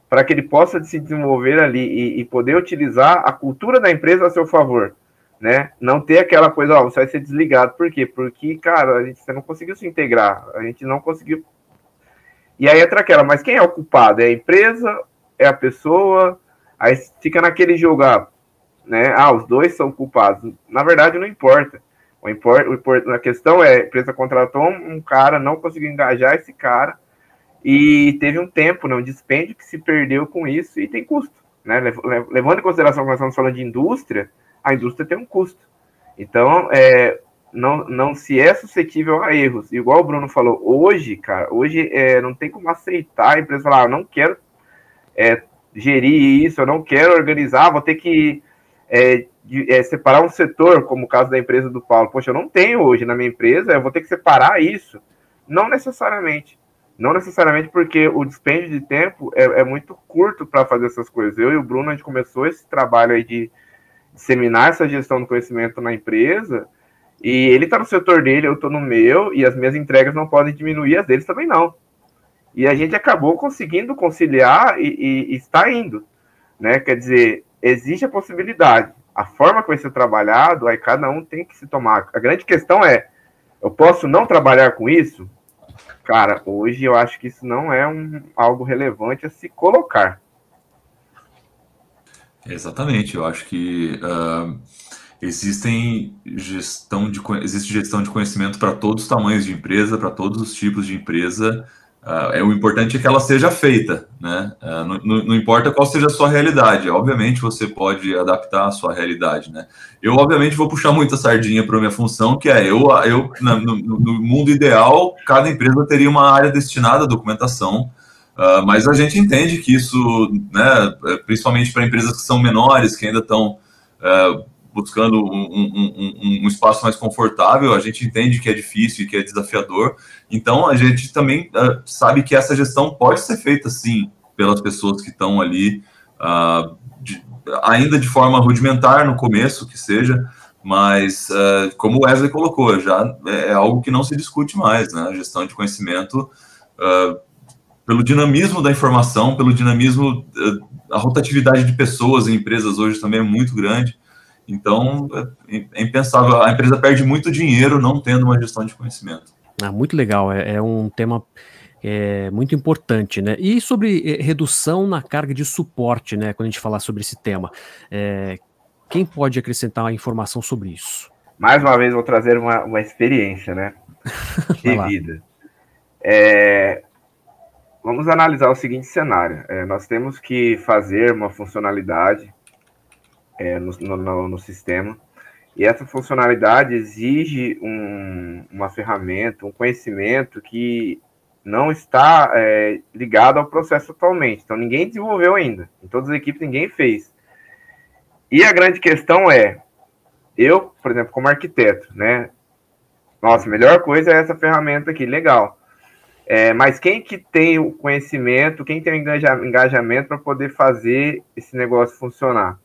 para que ele possa se desenvolver ali e poder utilizar a cultura da empresa a seu favor, né? Não ter aquela coisa, você vai ser desligado. Por quê? Porque, cara, você não conseguiu se integrar, a gente não conseguiu. E aí entra aquela, mas quem é o culpado? É a empresa? É a pessoa? Aí fica naquele jogo, né? Os dois são culpados. Na verdade, não importa. A questão é, a empresa contratou um cara, não conseguiu engajar esse cara, e teve um tempo, né, um dispêndio que se perdeu com isso, e tem custo, né? Levando em consideração que nós estamos falando de indústria, a indústria tem um custo. Então, não se é suscetível a erros. Igual o Bruno falou, hoje não tem como aceitar a empresa falar, eu não quero gerir isso, eu não quero organizar, vou ter que separar um setor, como o caso da empresa do Paulo. Poxa, eu não tenho hoje na minha empresa, eu vou ter que separar isso. Não necessariamente, porque o dispêndio de tempo é muito curto para fazer essas coisas. Eu e o Bruno, a gente começou esse trabalho aí de disseminar essa gestão do conhecimento na empresa, e ele está no setor dele, eu estou no meu, e as minhas entregas não podem diminuir, as deles também não. E a gente acabou conseguindo conciliar e está indo, né? Quer dizer, existe a possibilidade. A forma que vai ser trabalhado, aí cada um tem que se tomar. A grande questão é, eu posso não trabalhar com isso? Cara, hoje eu acho que isso não é algo relevante a se colocar. Exatamente, eu acho que existe gestão de conhecimento para todos os tamanhos de empresa, para todos os tipos de empresa. O importante é que ela seja feita, né? Não importa qual seja a sua realidade, obviamente você pode adaptar a sua realidade, né? Eu, obviamente, vou puxar muita sardinha para a minha função, que é no mundo ideal, cada empresa teria uma área destinada à documentação, mas a gente entende que isso, né, principalmente para empresas que são menores, que ainda estão buscando um espaço mais confortável, a gente entende que é difícil e que é desafiador. Então, a gente também sabe que essa gestão pode ser feita, sim, pelas pessoas que estão ali, ainda de forma rudimentar no começo, que seja, mas, como o Wesley colocou, já é algo que não se discute mais, né? A gestão de conhecimento, pelo dinamismo da informação, pelo dinamismo, a rotatividade de pessoas em empresas hoje também é muito grande. Então, é impensável. A empresa perde muito dinheiro não tendo uma gestão de conhecimento. Muito legal. É um tema muito importante, né? E sobre redução na carga de suporte, né? Quando a gente falar sobre esse tema, quem pode acrescentar informação sobre isso? Mais uma vez, vou trazer uma experiência, né? De vida. Vamos analisar o seguinte cenário. Nós temos que fazer uma funcionalidade no sistema, e essa funcionalidade exige uma ferramenta, um conhecimento que não está ligado ao processo atualmente. Então, ninguém desenvolveu ainda. Em todas as equipes, ninguém fez. E a grande questão eu, por exemplo, como arquiteto, né? Nossa, a melhor coisa é essa ferramenta aqui, legal. Mas quem que tem o conhecimento, quem tem o engajamento para poder fazer esse negócio funcionar?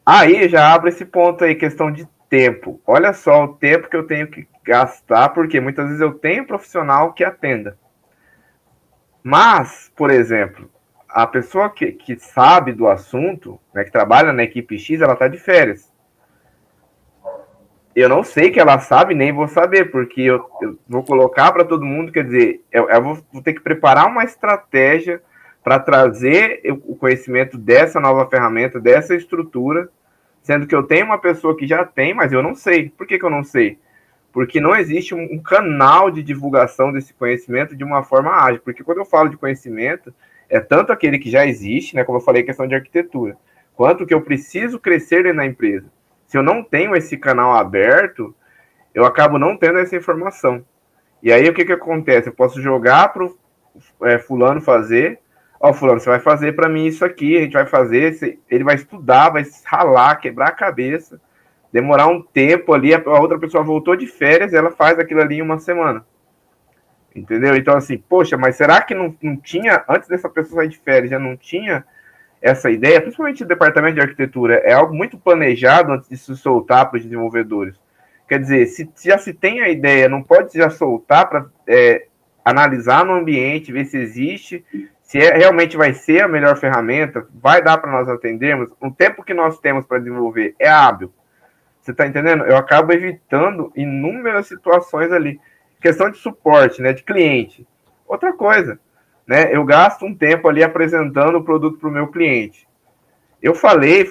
Aí já abre esse ponto aí, questão de tempo. Olha só o tempo que eu tenho que gastar, porque muitas vezes eu tenho um profissional que atenda. Mas, por exemplo, a pessoa que sabe do assunto, né, que trabalha na equipe X, ela está de férias. Eu não sei que ela sabe, nem vou saber, porque eu vou colocar para todo mundo, quer dizer, eu vou ter que preparar uma estratégia para trazer o conhecimento dessa nova ferramenta, dessa estrutura, sendo que eu tenho uma pessoa que já tem, mas eu não sei. Por que eu não sei? Porque não existe um canal de divulgação desse conhecimento de uma forma ágil. Porque quando eu falo de conhecimento, é tanto aquele que já existe, né, como eu falei, questão de arquitetura, quanto que eu preciso crescer dentro da empresa. Se eu não tenho esse canal aberto, eu acabo não tendo essa informação. E aí o que acontece? Eu posso jogar para o fulano fazer. Fulano, você vai fazer para mim isso aqui, a gente vai fazer, ele vai estudar, vai ralar, quebrar a cabeça demorar um tempo ali, a outra pessoa voltou de férias, ela faz aquilo ali em uma semana. Entendeu? Então, assim, poxa, mas será que não tinha, antes dessa pessoa sair de férias, já não tinha essa ideia? Principalmente o departamento de arquitetura, é algo muito planejado antes de se soltar para os desenvolvedores. Quer dizer, se já se tem a ideia, não pode já soltar para analisar no ambiente, ver se existe, se realmente vai ser a melhor ferramenta, vai dar para nós atendermos. O tempo que nós temos para desenvolver é hábil. Você está entendendo? Eu acabo evitando inúmeras situações ali. Questão de suporte, né, de cliente. Outra coisa, né, eu gasto um tempo ali apresentando o produto para o meu cliente. Eu falei,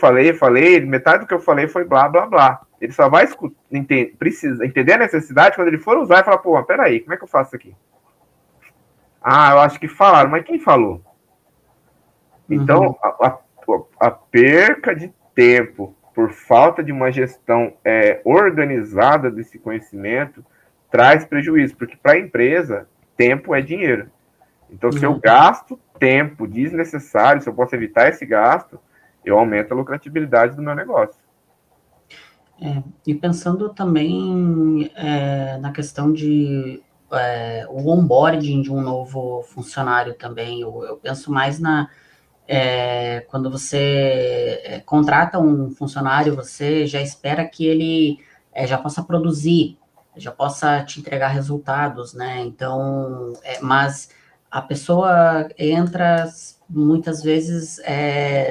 metade do que eu falei foi blá, blá, blá. Ele só vai entender a necessidade quando ele for usar e falar, pô, mas peraí, como é que eu faço isso aqui? Ah, eu acho que falaram, mas quem falou? Então, a perca de tempo por falta de uma gestão organizada desse conhecimento traz prejuízo, porque para a empresa, tempo é dinheiro. Então, se eu gasto tempo desnecessário, se eu posso evitar esse gasto, eu aumento a lucratividade do meu negócio. E pensando também na questão de o onboarding de um novo funcionário também, eu penso mais quando você contrata um funcionário, você já espera que ele já possa produzir, já possa te entregar resultados, né? Então, mas a pessoa entra muitas vezes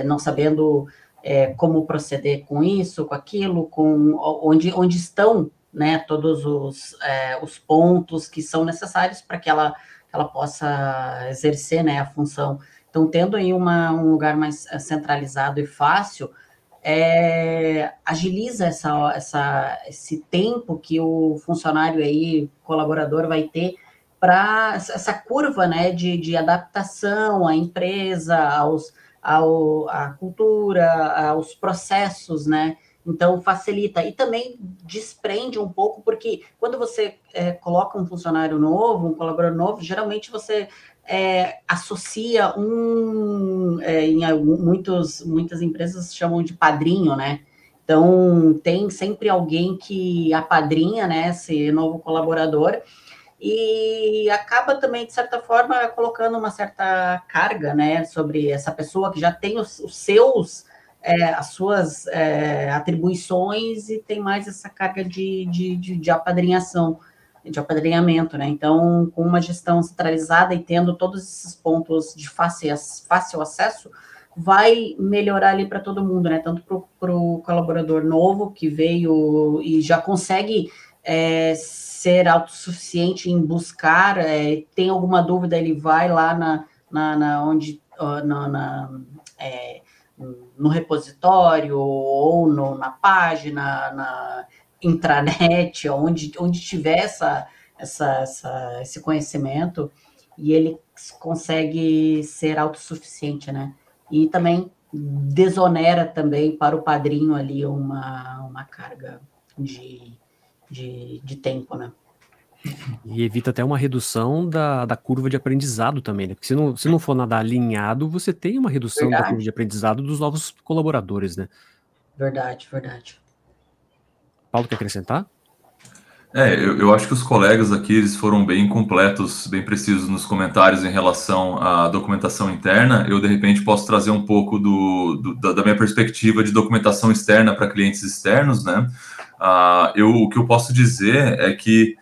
não sabendo como proceder com isso, com aquilo, com onde estão, né, todos os pontos que são necessários para que ela possa exercer, né, a função. Então, tendo aí um lugar mais centralizado e fácil, agiliza esse tempo que o funcionário aí, colaborador, vai ter para essa curva, né, de adaptação à empresa, à cultura, aos processos, né? Então, facilita. E também desprende um pouco, porque quando você coloca um funcionário novo, um colaborador novo, geralmente você associa muitas empresas chamam de padrinho, né? Então, tem sempre alguém que apadrinha, né, esse novo colaborador, e acaba também, de certa forma, colocando uma certa carga, né, sobre essa pessoa que já tem as suas atribuições e tem mais essa carga de apadrinhação, de apadrinhamento, né? Então, com uma gestão centralizada e tendo todos esses pontos de fácil acesso, vai melhorar ali para todo mundo, né? Tanto para o colaborador novo que veio e já consegue ser autossuficiente em buscar, tem alguma dúvida, ele vai lá no repositório ou na página, na intranet, onde tiver esse conhecimento, e ele consegue ser autossuficiente, né? E também desonera também para o padrinho ali uma carga de tempo, né? E evita até uma redução da curva de aprendizado também, né? Porque se não for nada alinhado, você tem uma redução da curva de aprendizado dos novos colaboradores, né? Verdade. Paulo, quer acrescentar? Eu acho que os colegas aqui eles foram bem completos, bem precisos nos comentários em relação à documentação interna. Eu, de repente, posso trazer um pouco da minha perspectiva de documentação externa para clientes externos, né? O que eu posso dizer é que,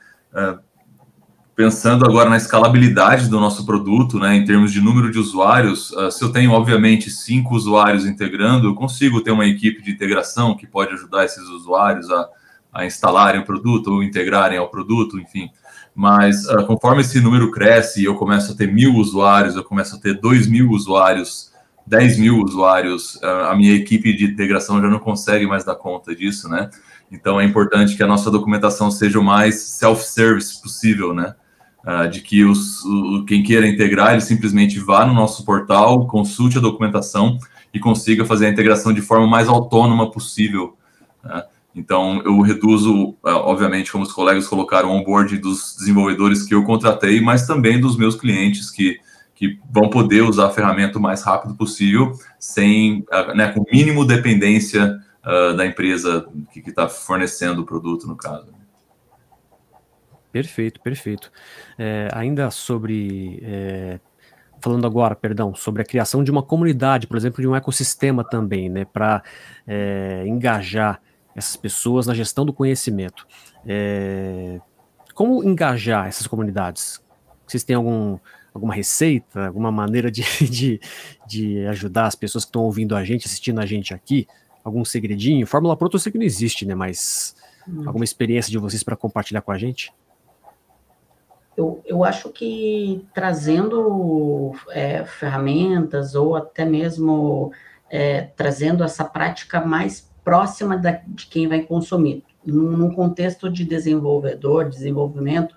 pensando agora na escalabilidade do nosso produto, né, em termos de número de usuários, se eu tenho, obviamente, 5 usuários integrando, eu consigo ter uma equipe de integração que pode ajudar esses usuários a instalarem o produto ou integrarem ao produto, enfim. Mas conforme esse número cresce e eu começo a ter 1.000 usuários, eu começo a ter 2.000 usuários, 10.000 usuários, a minha equipe de integração já não consegue mais dar conta disso, né? Então é importante que a nossa documentação seja o mais self-service possível, né? De que quem queira integrar, ele simplesmente vá no nosso portal, consulte a documentação e consiga fazer a integração de forma mais autônoma possível, né? Então, eu reduzo, obviamente, como os colegas colocaram, o onboarding dos desenvolvedores que eu contratei, mas também dos meus clientes que vão poder usar a ferramenta o mais rápido possível, sem, né, com mínimo dependência da empresa que está fornecendo o produto, no caso. Perfeito, perfeito. Ainda sobre... falando agora, perdão, sobre a criação de uma comunidade, por exemplo, de um ecossistema também, né, para engajar essas pessoas na gestão do conhecimento. Como engajar essas comunidades? Vocês têm alguma receita, alguma maneira de ajudar as pessoas que estão ouvindo a gente, assistindo a gente aqui? Algum segredinho? Fórmula pronta eu sei que não existe, né, mas alguma experiência de vocês para compartilhar com a gente? Eu acho que trazendo ferramentas ou até mesmo trazendo essa prática mais próxima de quem vai consumir. Num contexto de desenvolvimento,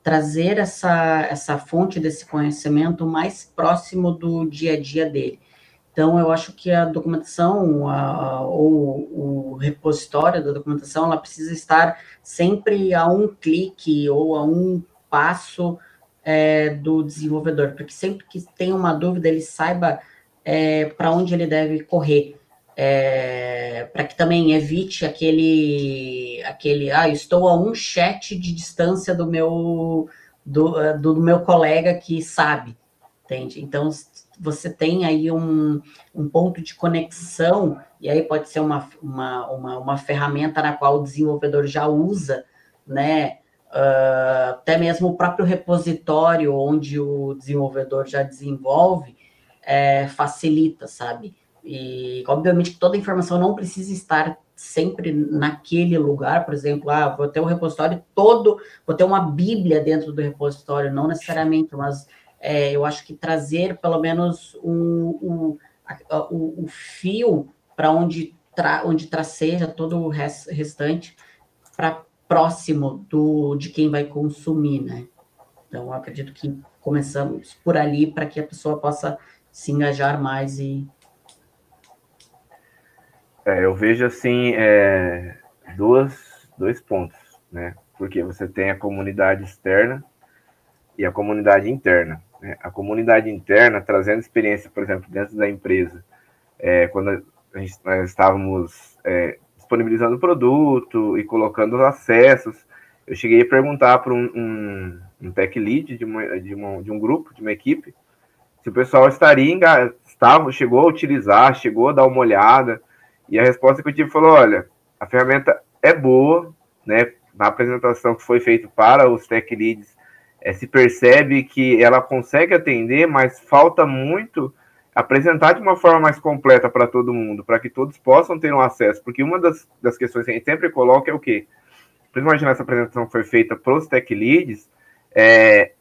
trazer essa fonte desse conhecimento mais próximo do dia a dia dele. Então, eu acho que a documentação ou o repositório da documentação, ela precisa estar sempre a um clique ou a um passo do desenvolvedor, porque sempre que tem uma dúvida, ele saiba para onde ele deve correr, para que também evite aquele estou a um chat de distância do meu colega que sabe, entende? Então, você tem aí um ponto de conexão, e aí pode ser uma ferramenta na qual o desenvolvedor já usa, né? Até mesmo o próprio repositório onde o desenvolvedor já desenvolve facilita, sabe? E, obviamente, que toda informação não precisa estar sempre naquele lugar. Por exemplo, vou ter um repositório todo, vou ter uma bíblia dentro do repositório, não necessariamente, mas eu acho que trazer pelo menos o fio para onde traceja todo o restante para próximo de quem vai consumir, né? Então, eu acredito que começamos por ali para que a pessoa possa se engajar mais e... Eu vejo, assim, dois pontos, né? Porque você tem a comunidade externa e a comunidade interna, né? A comunidade interna, trazendo experiência, por exemplo, dentro da empresa, quando nós estávamos disponibilizando o produto e colocando os acessos, eu cheguei a perguntar para um tech lead de um grupo, de uma equipe, se o pessoal chegou a utilizar, chegou a dar uma olhada, e a resposta que eu tive falou, olha, a ferramenta é boa, né? Na apresentação que foi feita para os tech leads, se percebe que ela consegue atender, mas falta muito apresentar de uma forma mais completa para todo mundo, para que todos possam ter um acesso, porque uma das questões que a gente sempre coloca é o quê? Principalmente nessa apresentação que foi feita para os tech leads,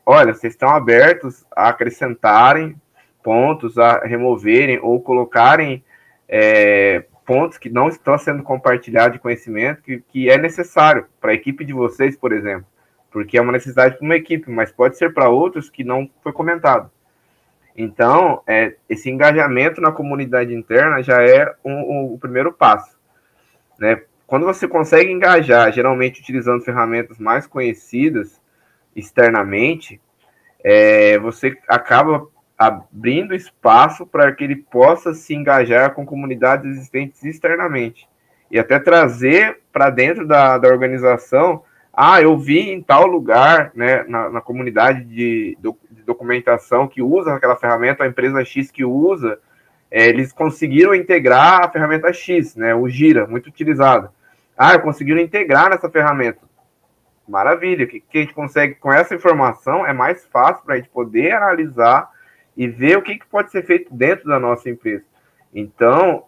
olha, vocês estão abertos a acrescentarem pontos, a removerem ou colocarem pontos que não estão sendo compartilhados de conhecimento, que é necessário para a equipe de vocês, por exemplo, porque é uma necessidade para uma equipe, mas pode ser para outros que não foi comentado. Então, esse engajamento na comunidade interna já é o primeiro passo, né? Quando você consegue engajar, geralmente utilizando ferramentas mais conhecidas externamente, você acaba abrindo espaço para que ele possa se engajar com comunidades existentes externamente e até trazer para dentro da organização, eu vi em tal lugar, né, na comunidade de documentação que usa aquela ferramenta, a empresa X que usa, eles conseguiram integrar a ferramenta X, né, o Gira, muito utilizado. Conseguiram integrar nessa ferramenta. Maravilha, que a gente consegue, com essa informação, é mais fácil para a gente poder analisar e ver o que pode ser feito dentro da nossa empresa. Então,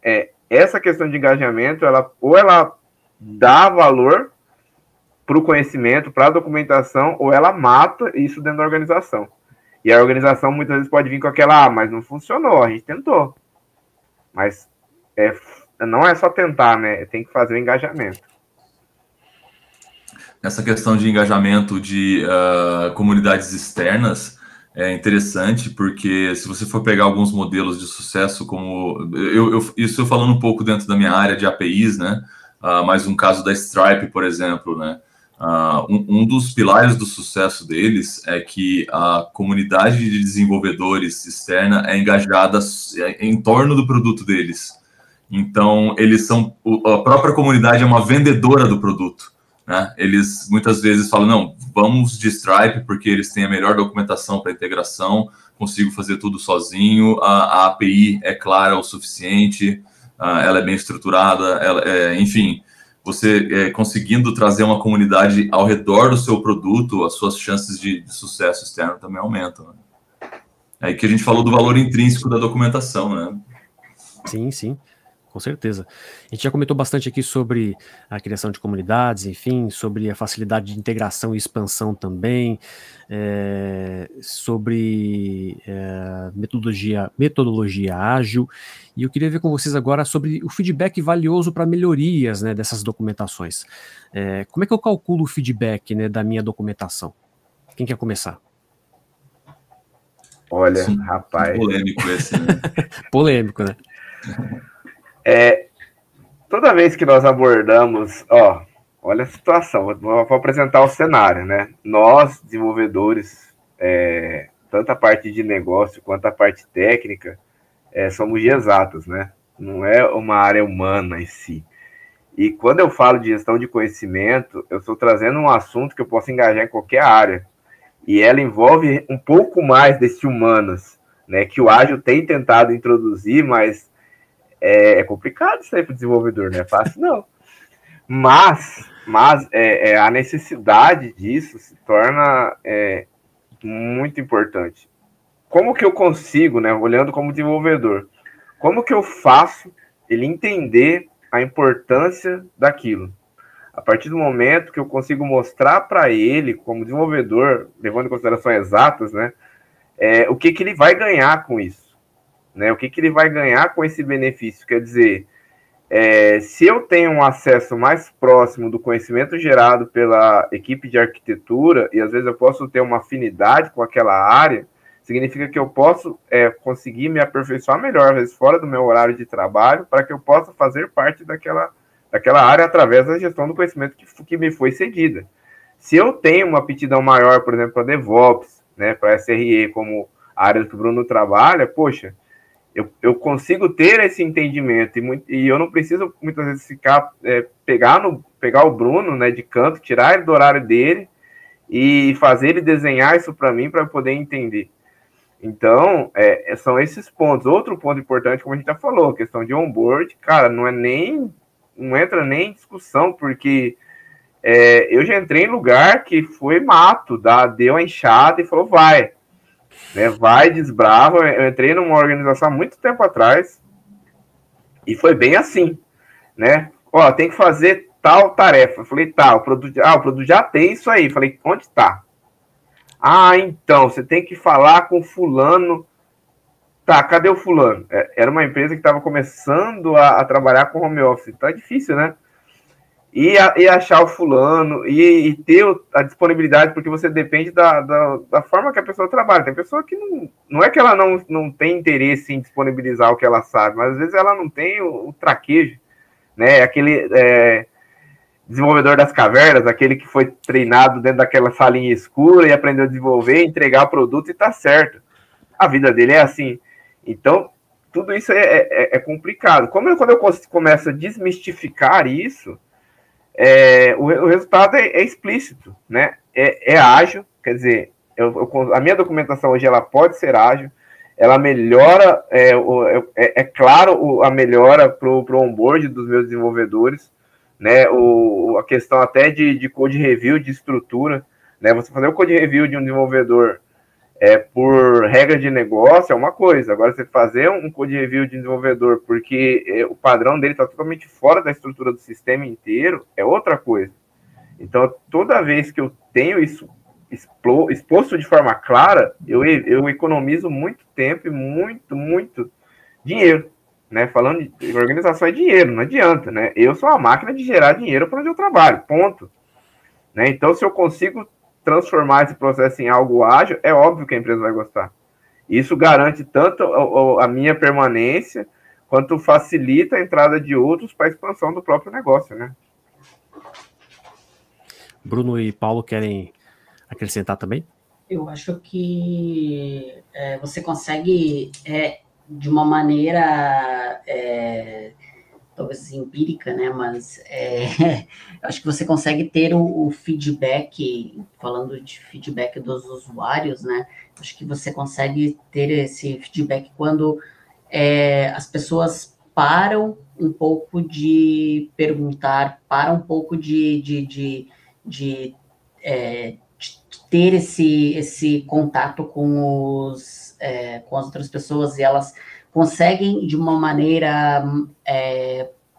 essa questão de engajamento, ela dá valor para o conhecimento, para a documentação, ou ela mata isso dentro da organização. E a organização muitas vezes pode vir com aquela, mas não funcionou, a gente tentou. Mas não é só tentar, né? Tem que fazer o engajamento. Essa questão de engajamento de comunidades externas é interessante, porque se você for pegar alguns modelos de sucesso, como isso eu falando um pouco dentro da minha área de APIs, né? Mas um caso da Stripe, por exemplo, né? Um dos pilares do sucesso deles é que a comunidade de desenvolvedores externa é engajada em torno do produto deles. Então, a própria comunidade é uma vendedora do produto, né? Eles muitas vezes falam, não, vamos de Stripe porque eles têm a melhor documentação para integração, consigo fazer tudo sozinho, a API é clara o suficiente, ela é bem estruturada, enfim, você conseguindo trazer uma comunidade ao redor do seu produto, as suas chances de sucesso externo também aumentam, né? É aí que a gente falou do valor intrínseco da documentação, né? Sim, sim. Com certeza. A gente já comentou bastante aqui sobre a criação de comunidades, enfim, sobre a facilidade de integração e expansão também, sobre metodologia ágil, e eu queria ver com vocês agora sobre o feedback valioso para melhorias, né, dessas documentações. Como é que eu calculo o feedback, né, da minha documentação? Quem quer começar? Olha, rapaz. Polêmico esse, né? Polêmico, né? Toda vez que nós abordamos, olha a situação, vou apresentar o cenário, né? Nós, desenvolvedores, tanto a parte de negócio quanto a parte técnica, somos de exatas, né? Não é uma área humana em si. E quando eu falo de gestão de conhecimento, eu estou trazendo um assunto que eu posso engajar em qualquer área. E ela envolve um pouco mais desse humanos, né? Que o ágil tem tentado introduzir, mas é complicado isso aí para o desenvolvedor, não é fácil, não. Mas a necessidade disso se torna muito importante. Como que eu consigo, né, olhando como desenvolvedor, como que eu faço ele entender a importância daquilo? A partir do momento que eu consigo mostrar para ele, como desenvolvedor, levando em consideração exatas, né, o que ele vai ganhar com isso. Né, o que ele vai ganhar com esse benefício? Quer dizer, se eu tenho um acesso mais próximo do conhecimento gerado pela equipe de arquitetura, e às vezes eu posso ter uma afinidade com aquela área, significa que eu posso conseguir me aperfeiçoar melhor, às vezes fora do meu horário de trabalho, para que eu possa fazer parte daquela área através da gestão do conhecimento que me foi cedida. Se eu tenho uma aptidão maior, por exemplo, para DevOps, né, para SRE, como a área que o Bruno trabalha, poxa, eu consigo ter esse entendimento e eu não preciso muitas vezes pegar o Bruno, né, de canto, tirar ele do horário dele e fazer ele desenhar isso para mim para poder entender. Então, são esses pontos. Outro ponto importante, como a gente já falou, a questão de onboard, cara, não entra nem em discussão, porque eu já entrei em lugar que foi mato, deu a enxada e falou, vai. Né, vai, desbrava. Eu entrei numa organização há muito tempo atrás e foi bem assim, né? Tem que fazer tal tarefa. Eu falei, tá, o produto já tem isso aí. Eu falei, onde tá? Então, você tem que falar com fulano. Tá, cadê o fulano? Era uma empresa que estava começando a trabalhar com home office. Tá difícil, né? E achar o fulano, e ter a disponibilidade, porque você depende da forma que a pessoa trabalha. Tem pessoa que não é que ela não tem interesse em disponibilizar o que ela sabe, mas às vezes ela não tem o traquejo, né? Aquele desenvolvedor das cavernas, aquele que foi treinado dentro daquela salinha escura e aprendeu a desenvolver, entregar o produto e tá certo. A vida dele é assim. Então, tudo isso é complicado. Quando eu começo a desmistificar isso, o resultado é explícito, né? É ágil, quer dizer, a minha documentação hoje ela pode ser ágil, ela melhora, claro, a melhora para o onboard dos meus desenvolvedores, né? A questão até de code review, de estrutura, né? Você fazer o code review de um desenvolvedor por regra de negócio é uma coisa. Agora, você fazer um code review de desenvolvedor porque o padrão dele está totalmente fora da estrutura do sistema inteiro é outra coisa. Então, toda vez que eu tenho isso exposto de forma clara, eu economizo muito tempo e muito dinheiro. Né? Falando de organização é dinheiro, não adianta. Né? Eu sou uma máquina de gerar dinheiro para onde eu trabalho, ponto. Né? Então, se eu consigo transformar esse processo em algo ágil, é óbvio que a empresa vai gostar. Isso garante tanto a minha permanência, quanto facilita a entrada de outros para a expansão do próprio negócio, né? Bruno e Paulo querem acrescentar também? Eu acho que você consegue, de uma maneira talvez empírica, né? Mas eu acho que você consegue ter o feedback, falando de feedback dos usuários, né? Acho que você consegue ter esse feedback quando as pessoas param um pouco de perguntar, param um pouco de ter esse contato com as outras pessoas, e elas conseguem, de uma maneira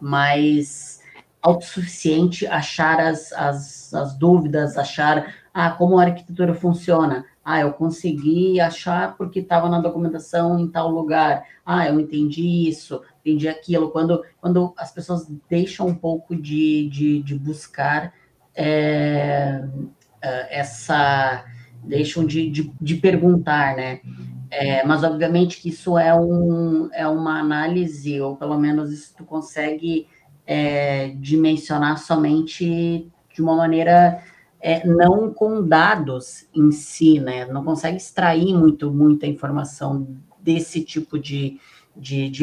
mais autossuficiente, achar as dúvidas, achar como a arquitetura funciona. Eu consegui achar porque estava na documentação em tal lugar. Eu entendi isso, entendi aquilo. Quando as pessoas deixam um pouco de buscar deixam de perguntar, né? Mas, obviamente, que isso é uma análise, ou pelo menos isso tu consegue dimensionar somente de uma maneira não com dados em si, né? Não consegue extrair muita informação desse tipo de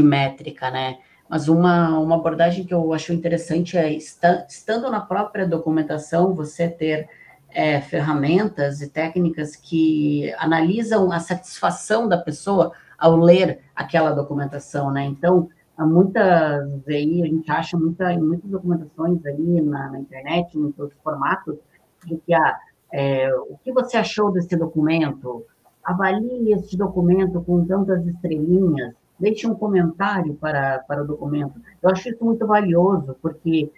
métrica, né? Mas uma abordagem que eu acho interessante estando na própria documentação, você ter ferramentas e técnicas que analisam a satisfação da pessoa ao ler aquela documentação, né? Então, há muitas aí, a gente acha em muitas documentações aí na internet, em muitos formatos, de que o que você achou desse documento? Avalie este documento com tantas estrelinhas, deixe um comentário para o documento. Eu acho isso muito valioso, porque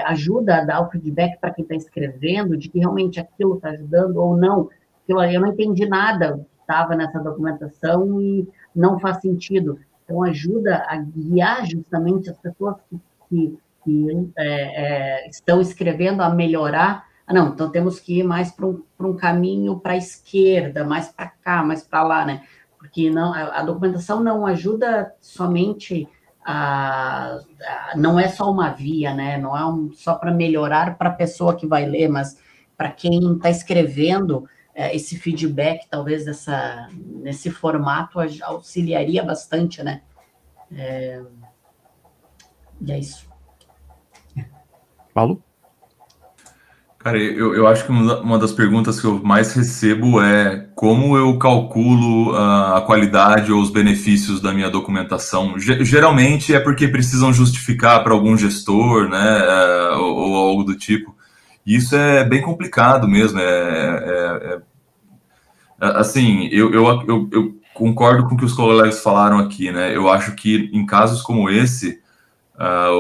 ajuda a dar o feedback para quem está escrevendo, de que realmente aquilo está ajudando ou não. Eu não entendi nada que estava nessa documentação e não faz sentido. Então, ajuda a guiar justamente as pessoas que estão escrevendo a melhorar. Não, então temos que ir mais para um caminho para a esquerda, mais para cá, mais para lá, né? Porque a documentação não ajuda somente não é só uma via, né? Não é só para melhorar para a pessoa que vai ler, mas para quem está escrevendo, esse feedback, talvez nesse formato, auxiliaria bastante, né? E é isso. Paulo? Cara, eu acho que uma das perguntas que eu mais recebo é como eu calculo a qualidade ou os benefícios da minha documentação. Geralmente é porque precisam justificar para algum gestor, né, ou algo do tipo. E isso é bem complicado mesmo. Assim, eu concordo com o que os colegas falaram aqui, né? Eu acho que em casos como esse,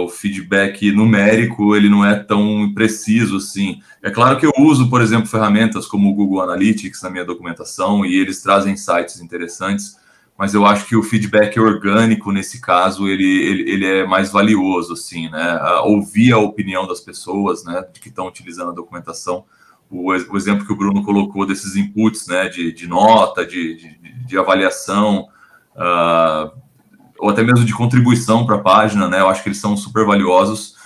o feedback numérico ele não é tão preciso assim. É claro que eu uso, por exemplo, ferramentas como o Google Analytics na minha documentação e eles trazem insights interessantes, mas eu acho que o feedback orgânico nesse caso ele é mais valioso, assim, né? Ouvir a opinião das pessoas, né, que estão utilizando a documentação. O exemplo que o Bruno colocou desses inputs, né, de nota, de avaliação, ou até mesmo de contribuição para a página, né? Eu acho que eles são super valiosos.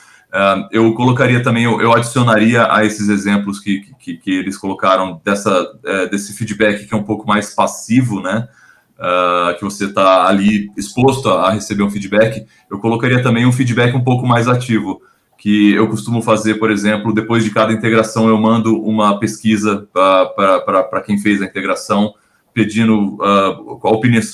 Eu colocaria também, eu adicionaria a esses exemplos que eles colocaram desse feedback que é um pouco mais passivo, né? Que você está ali exposto a receber um feedback. Eu colocaria também um feedback um pouco mais ativo, que eu costumo fazer, por exemplo, depois de cada integração eu mando uma pesquisa para quem fez a integração, pedindo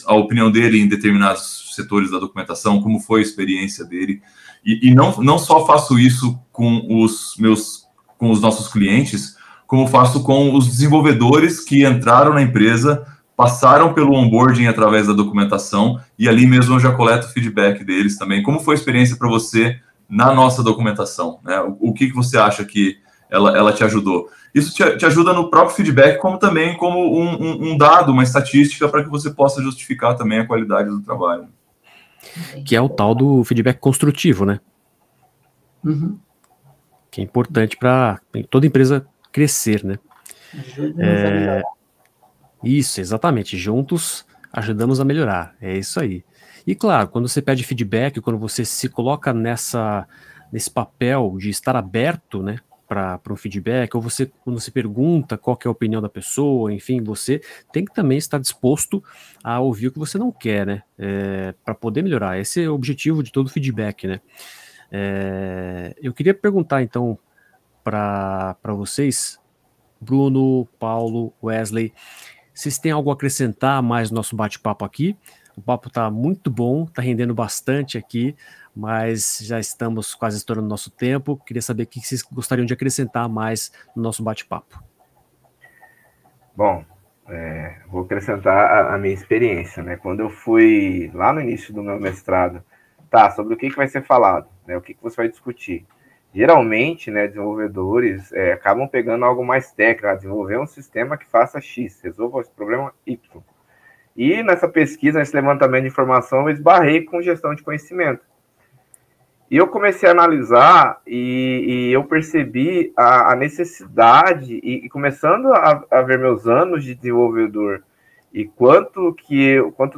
a opinião dele em determinados setores da documentação, como foi a experiência dele. E não só faço isso com os nossos clientes, como faço com os desenvolvedores que entraram na empresa, passaram pelo onboarding através da documentação, e ali mesmo eu já coleto o feedback deles também. Como foi a experiência para você na nossa documentação, né? O que você acha que ela te ajudou? Isso te ajuda no próprio feedback, como também como um dado, uma estatística, para que você possa justificar também a qualidade do trabalho. Que é o tal do feedback construtivo, né? Uhum. Que é importante para toda empresa crescer, né? Isso, exatamente. Juntos ajudamos a melhorar. É isso aí. E claro, quando você pede feedback, quando você se coloca nesse papel de estar aberto, né, para um feedback, ou quando você pergunta qual que é a opinião da pessoa, enfim, você tem que também estar disposto a ouvir o que você não quer, né, para poder melhorar. Esse é o objetivo de todo feedback, né. Eu queria perguntar, então, para vocês, Bruno, Paulo, Wesley, vocês têm algo a acrescentar mais no nosso bate-papo aqui? O papo está muito bom, está rendendo bastante aqui, mas já estamos quase estourando nosso tempo. Queria saber o que vocês gostariam de acrescentar mais no nosso bate-papo. Bom, vou acrescentar a minha experiência, né? Quando eu fui lá no início do meu mestrado, sobre o que vai ser falado, né? O que você vai discutir? Geralmente, né, desenvolvedores acabam pegando algo mais técnico, desenvolver um sistema que faça X, resolva esse problema Y. E nessa pesquisa, nesse levantamento de informação, eu esbarrei com gestão de conhecimento. E eu comecei a analisar e eu percebi a necessidade, e começando a ver meus anos de desenvolvedor e quanto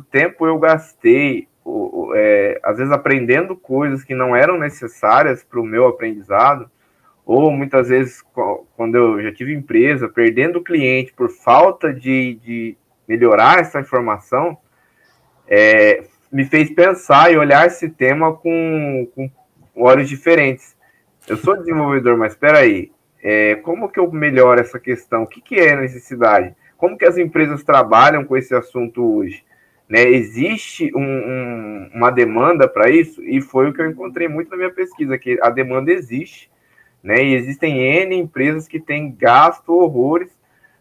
tempo eu gastei, às vezes aprendendo coisas que não eram necessárias para o meu aprendizado, ou muitas vezes, quando eu já tive empresa, perdendo o cliente por falta de melhorar essa informação, me fez pensar e olhar esse tema com olhos diferentes. Eu sou desenvolvedor, mas espera aí, como que eu melhoro essa questão? O que é necessidade? Como que as empresas trabalham com esse assunto hoje? Né? Existe uma demanda para isso? E foi o que eu encontrei muito na minha pesquisa, que a demanda existe, né? E existem N empresas que têm gasto horrores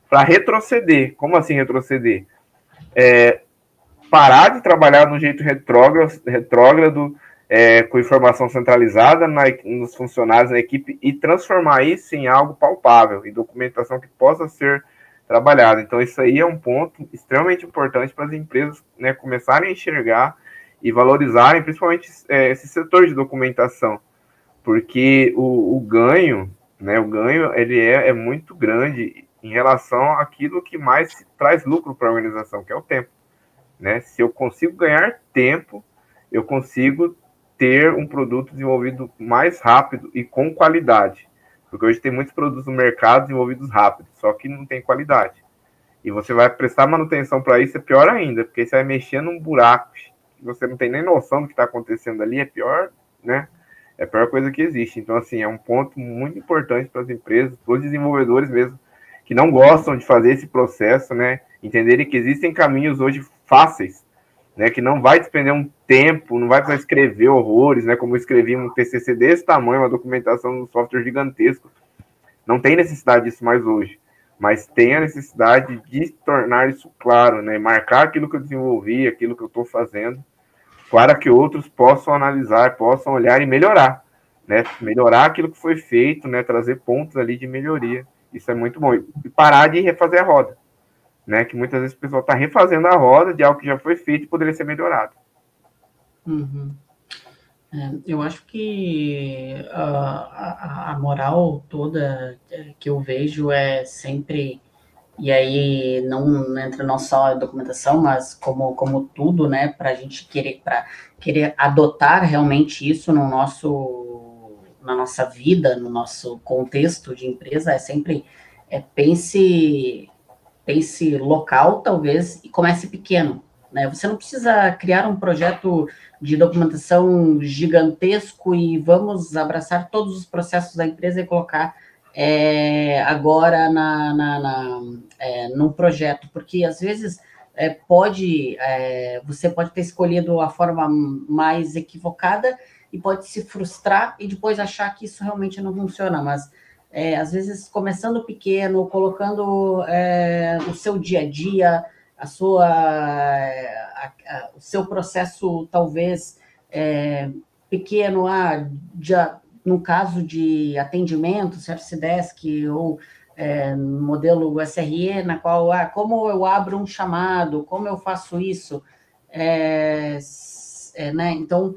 para retroceder. Como assim retroceder? Parar de trabalhar no jeito retrógrado, com informação centralizada nos funcionários da equipe e transformar isso em algo palpável, em documentação que possa ser trabalhada. Então, isso aí é um ponto extremamente importante para as empresas, né, começarem a enxergar e valorizarem, principalmente esse setor de documentação, porque o ganho, né, ele é muito grande em relação àquilo que mais traz lucro para a organização, que é o tempo. Né? Se eu consigo ganhar tempo, eu consigo ter um produto desenvolvido mais rápido e com qualidade. Porque hoje tem muitos produtos no mercado desenvolvidos rápido, só que não tem qualidade. E você vai prestar manutenção para isso, é pior ainda, porque você vai mexer num buraco que você não tem nem noção do que está acontecendo ali, é pior, né? É a pior coisa que existe. Então, assim, é um ponto muito importante para as empresas, para os desenvolvedores mesmo, que não gostam de fazer esse processo, né? Entenderem que existem caminhos hoje fáceis, né? Que não vai despender um tempo, não vai precisar escrever horrores, né? Como eu escrevi um TCC desse tamanho, uma documentação no software gigantesco. Não tem necessidade disso mais hoje, mas tem a necessidade de tornar isso claro, né? Marcar aquilo que eu desenvolvi, aquilo que eu estou fazendo, para que outros possam analisar, possam olhar e melhorar, né? Melhorar aquilo que foi feito, né? Trazer pontos ali de melhoria. Isso é muito bom. E parar de refazer a roda, né? Que muitas vezes o pessoal está refazendo a roda de algo que já foi feito e poderia ser melhorado. Uhum. Eu acho que a moral toda que eu vejo é sempre, e aí não entra não só a documentação, mas como tudo, né, para a gente querer adotar realmente isso na nossa vida, no nosso contexto de empresa, é sempre pense local, talvez, e comece pequeno. Né? Você não precisa criar um projeto de documentação gigantesco e vamos abraçar todos os processos da empresa e colocar agora num projeto, porque às vezes você pode ter escolhido a forma mais equivocada e pode se frustrar e depois achar que isso realmente não funciona, mas às vezes começando pequeno, colocando o seu dia a dia, o seu processo talvez pequeno, no caso de atendimento, Service Desk ou modelo SRE, na qual como eu abro um chamado, como eu faço isso, né? Então,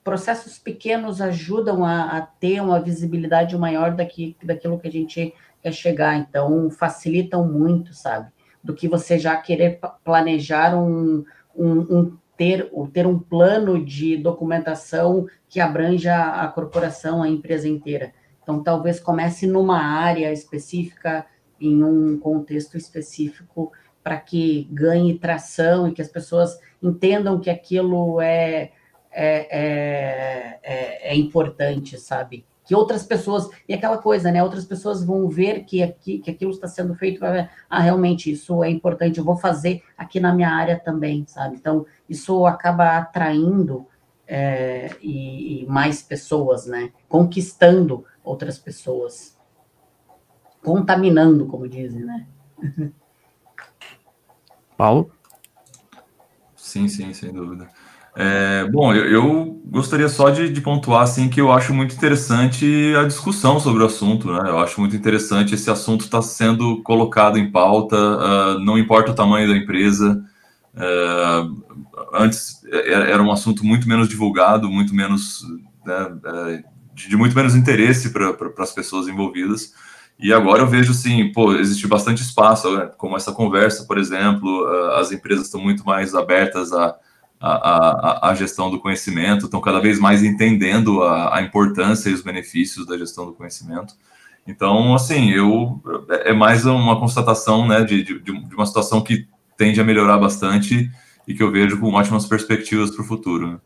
processos pequenos ajudam a ter uma visibilidade maior daquilo que a gente quer chegar, então facilitam muito, sabe? Do que você já querer planejar ter um plano de documentação que abranja a corporação, a empresa inteira. Então, talvez comece numa área específica, em um contexto específico, para que ganhe tração e que as pessoas entendam que aquilo é é importante, sabe? Que outras pessoas, e aquela coisa, né? Outras pessoas vão ver que aquilo está sendo feito, realmente, isso é importante, eu vou fazer aqui na minha área também, sabe? Então, isso acaba atraindo e mais pessoas, né? Conquistando outras pessoas. Contaminando, como dizem, né? Paulo? Sim, sem dúvida. Bom, eu gostaria só de pontuar assim, que eu acho muito interessante a discussão sobre o assunto, né? Eu acho muito interessante esse assunto estar sendo colocado em pauta, não importa o tamanho da empresa. Antes era um assunto muito menos divulgado, muito menos, né, de muito menos interesse para as pessoas envolvidas. E agora eu vejo assim, existe bastante espaço, né? Como essa conversa, por exemplo, as empresas estão muito mais abertas a gestão do conhecimento, estão cada vez mais entendendo a importância e os benefícios da gestão do conhecimento. Então, assim, é mais uma constatação, né, de uma situação que tende a melhorar bastante e que eu vejo com ótimas perspectivas para o futuro, né?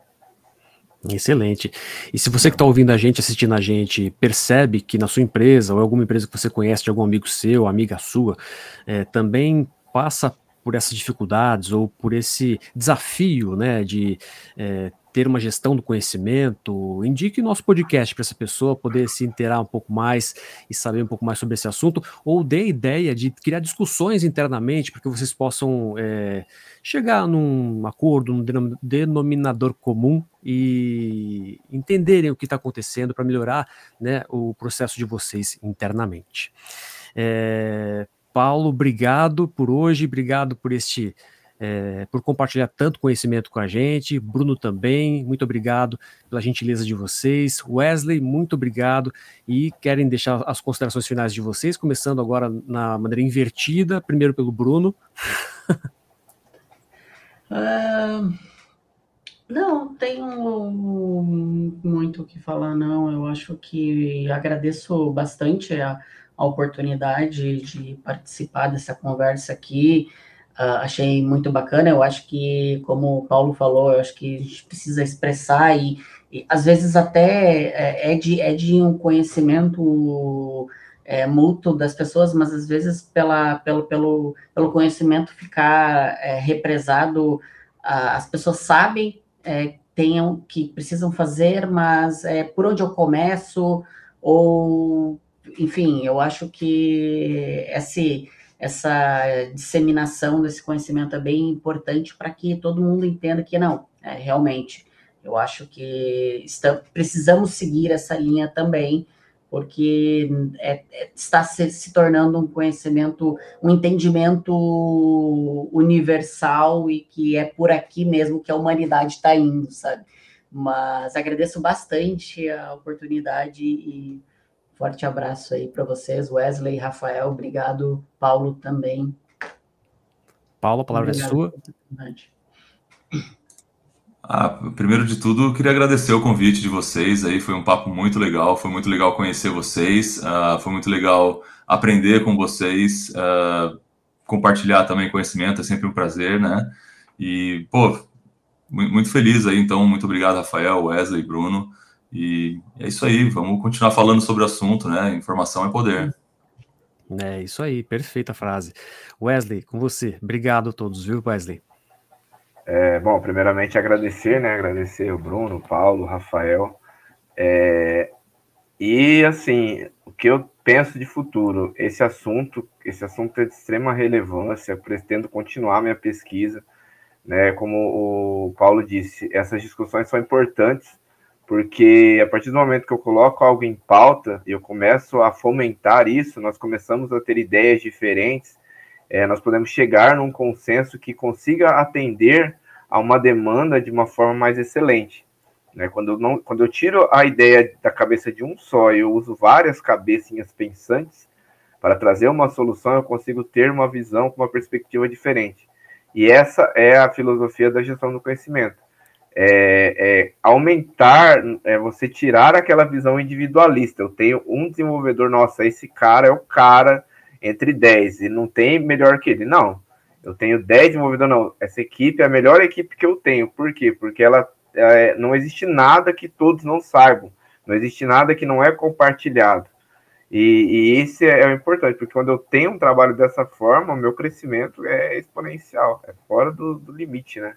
Excelente. E se você que está ouvindo a gente, assistindo a gente, percebe que na sua empresa ou alguma empresa que você conhece de algum amigo seu, amiga sua, também passa por essas dificuldades ou por esse desafio, né, de ter uma gestão do conhecimento, indique o nosso podcast para essa pessoa poder se inteirar um pouco mais e saber um pouco mais sobre esse assunto, ou dê a ideia de criar discussões internamente para que vocês possam chegar num acordo, num denominador comum e entenderem o que está acontecendo para melhorar, né, o processo de vocês internamente. Paulo, obrigado por hoje, obrigado por por compartilhar tanto conhecimento com a gente. Bruno também, muito obrigado pela gentileza de vocês. Wesley, muito obrigado. E querem deixar as considerações finais de vocês, começando agora na maneira invertida, primeiro pelo Bruno. Não tenho muito o que falar, não. Eu acho que agradeço bastante a oportunidade de participar dessa conversa aqui. Achei muito bacana. Eu acho que, como o Paulo falou, eu acho que a gente precisa expressar e às vezes até é de um conhecimento mútuo das pessoas, mas às vezes pelo conhecimento ficar represado, as pessoas sabem tenham que precisam fazer, mas por onde eu começo, ou enfim, eu acho que essa disseminação desse conhecimento é bem importante para que todo mundo entenda que não, realmente, eu acho que precisamos seguir essa linha também, porque está se tornando um conhecimento, um entendimento universal e que é por aqui mesmo que a humanidade está indo, sabe? Mas agradeço bastante a oportunidade e forte abraço aí para vocês, Wesley, Rafael, obrigado, Paulo também. Paulo, a palavra é sua. Primeiro de tudo, eu queria agradecer o convite de vocês aí, foi um papo muito legal, foi muito legal conhecer vocês, foi muito legal aprender com vocês, compartilhar também conhecimento, é sempre um prazer, né? E, muito feliz aí, então, muito obrigado, Rafael, Wesley, Bruno, e é isso aí, vamos continuar falando sobre o assunto, né? Informação é poder. É isso aí, perfeita frase. Wesley, com você, obrigado a todos, viu, Wesley? Bom, primeiramente agradecer, né? Agradecer o Bruno, o Paulo, o Rafael. E, assim, o que eu penso de futuro, esse assunto é de extrema relevância, pretendo continuar minha pesquisa, né? Como o Paulo disse, essas discussões são importantes, porque a partir do momento que eu coloco algo em pauta e eu começo a fomentar isso, nós começamos a ter ideias diferentes, nós podemos chegar num consenso que consiga atender a uma demanda de uma forma mais excelente, né? Quando eu tiro a ideia da cabeça de um só e eu uso várias cabecinhas pensantes para trazer uma solução, eu consigo ter uma visão com uma perspectiva diferente. E essa é a filosofia da gestão do conhecimento. Aumentar, você tirar aquela visão individualista. Eu tenho um desenvolvedor, nossa, esse cara é o cara entre 10, e não tem melhor que ele. Não, eu tenho 10 desenvolvedores, não. Essa equipe é a melhor equipe que eu tenho. Por quê? Porque ela não existe nada que todos não saibam, não existe nada que não é compartilhado. E esse é o importante, porque quando eu tenho um trabalho dessa forma, o meu crescimento é exponencial, é fora do limite, né?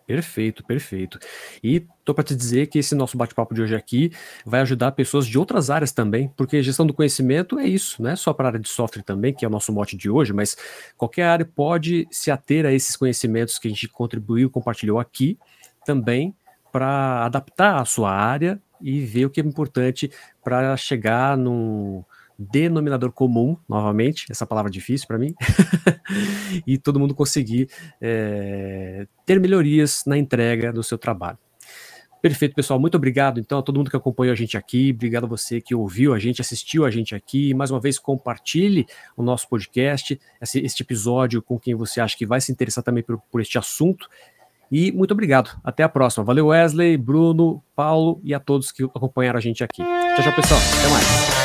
Perfeito, perfeito. E tô para te dizer que esse nosso bate-papo de hoje aqui vai ajudar pessoas de outras áreas também, porque gestão do conhecimento é isso, não é só para a área de software também, que é o nosso mote de hoje, mas qualquer área pode se ater a esses conhecimentos que a gente contribuiu, compartilhou aqui, também para adaptar a sua área e ver o que é importante para chegar num denominador comum, novamente, essa palavra difícil para mim, e todo mundo conseguir ter melhorias na entrega do seu trabalho. Perfeito, pessoal. Muito obrigado, então, a todo mundo que acompanhou a gente aqui. Obrigado a você que ouviu a gente, assistiu a gente aqui. Mais uma vez, compartilhe o nosso podcast, este episódio com quem você acha que vai se interessar também por este assunto. E muito obrigado. Até a próxima. Valeu, Wesley, Bruno, Paulo e a todos que acompanharam a gente aqui. Tchau, tchau, pessoal. Até mais.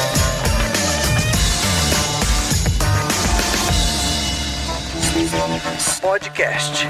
Podcast.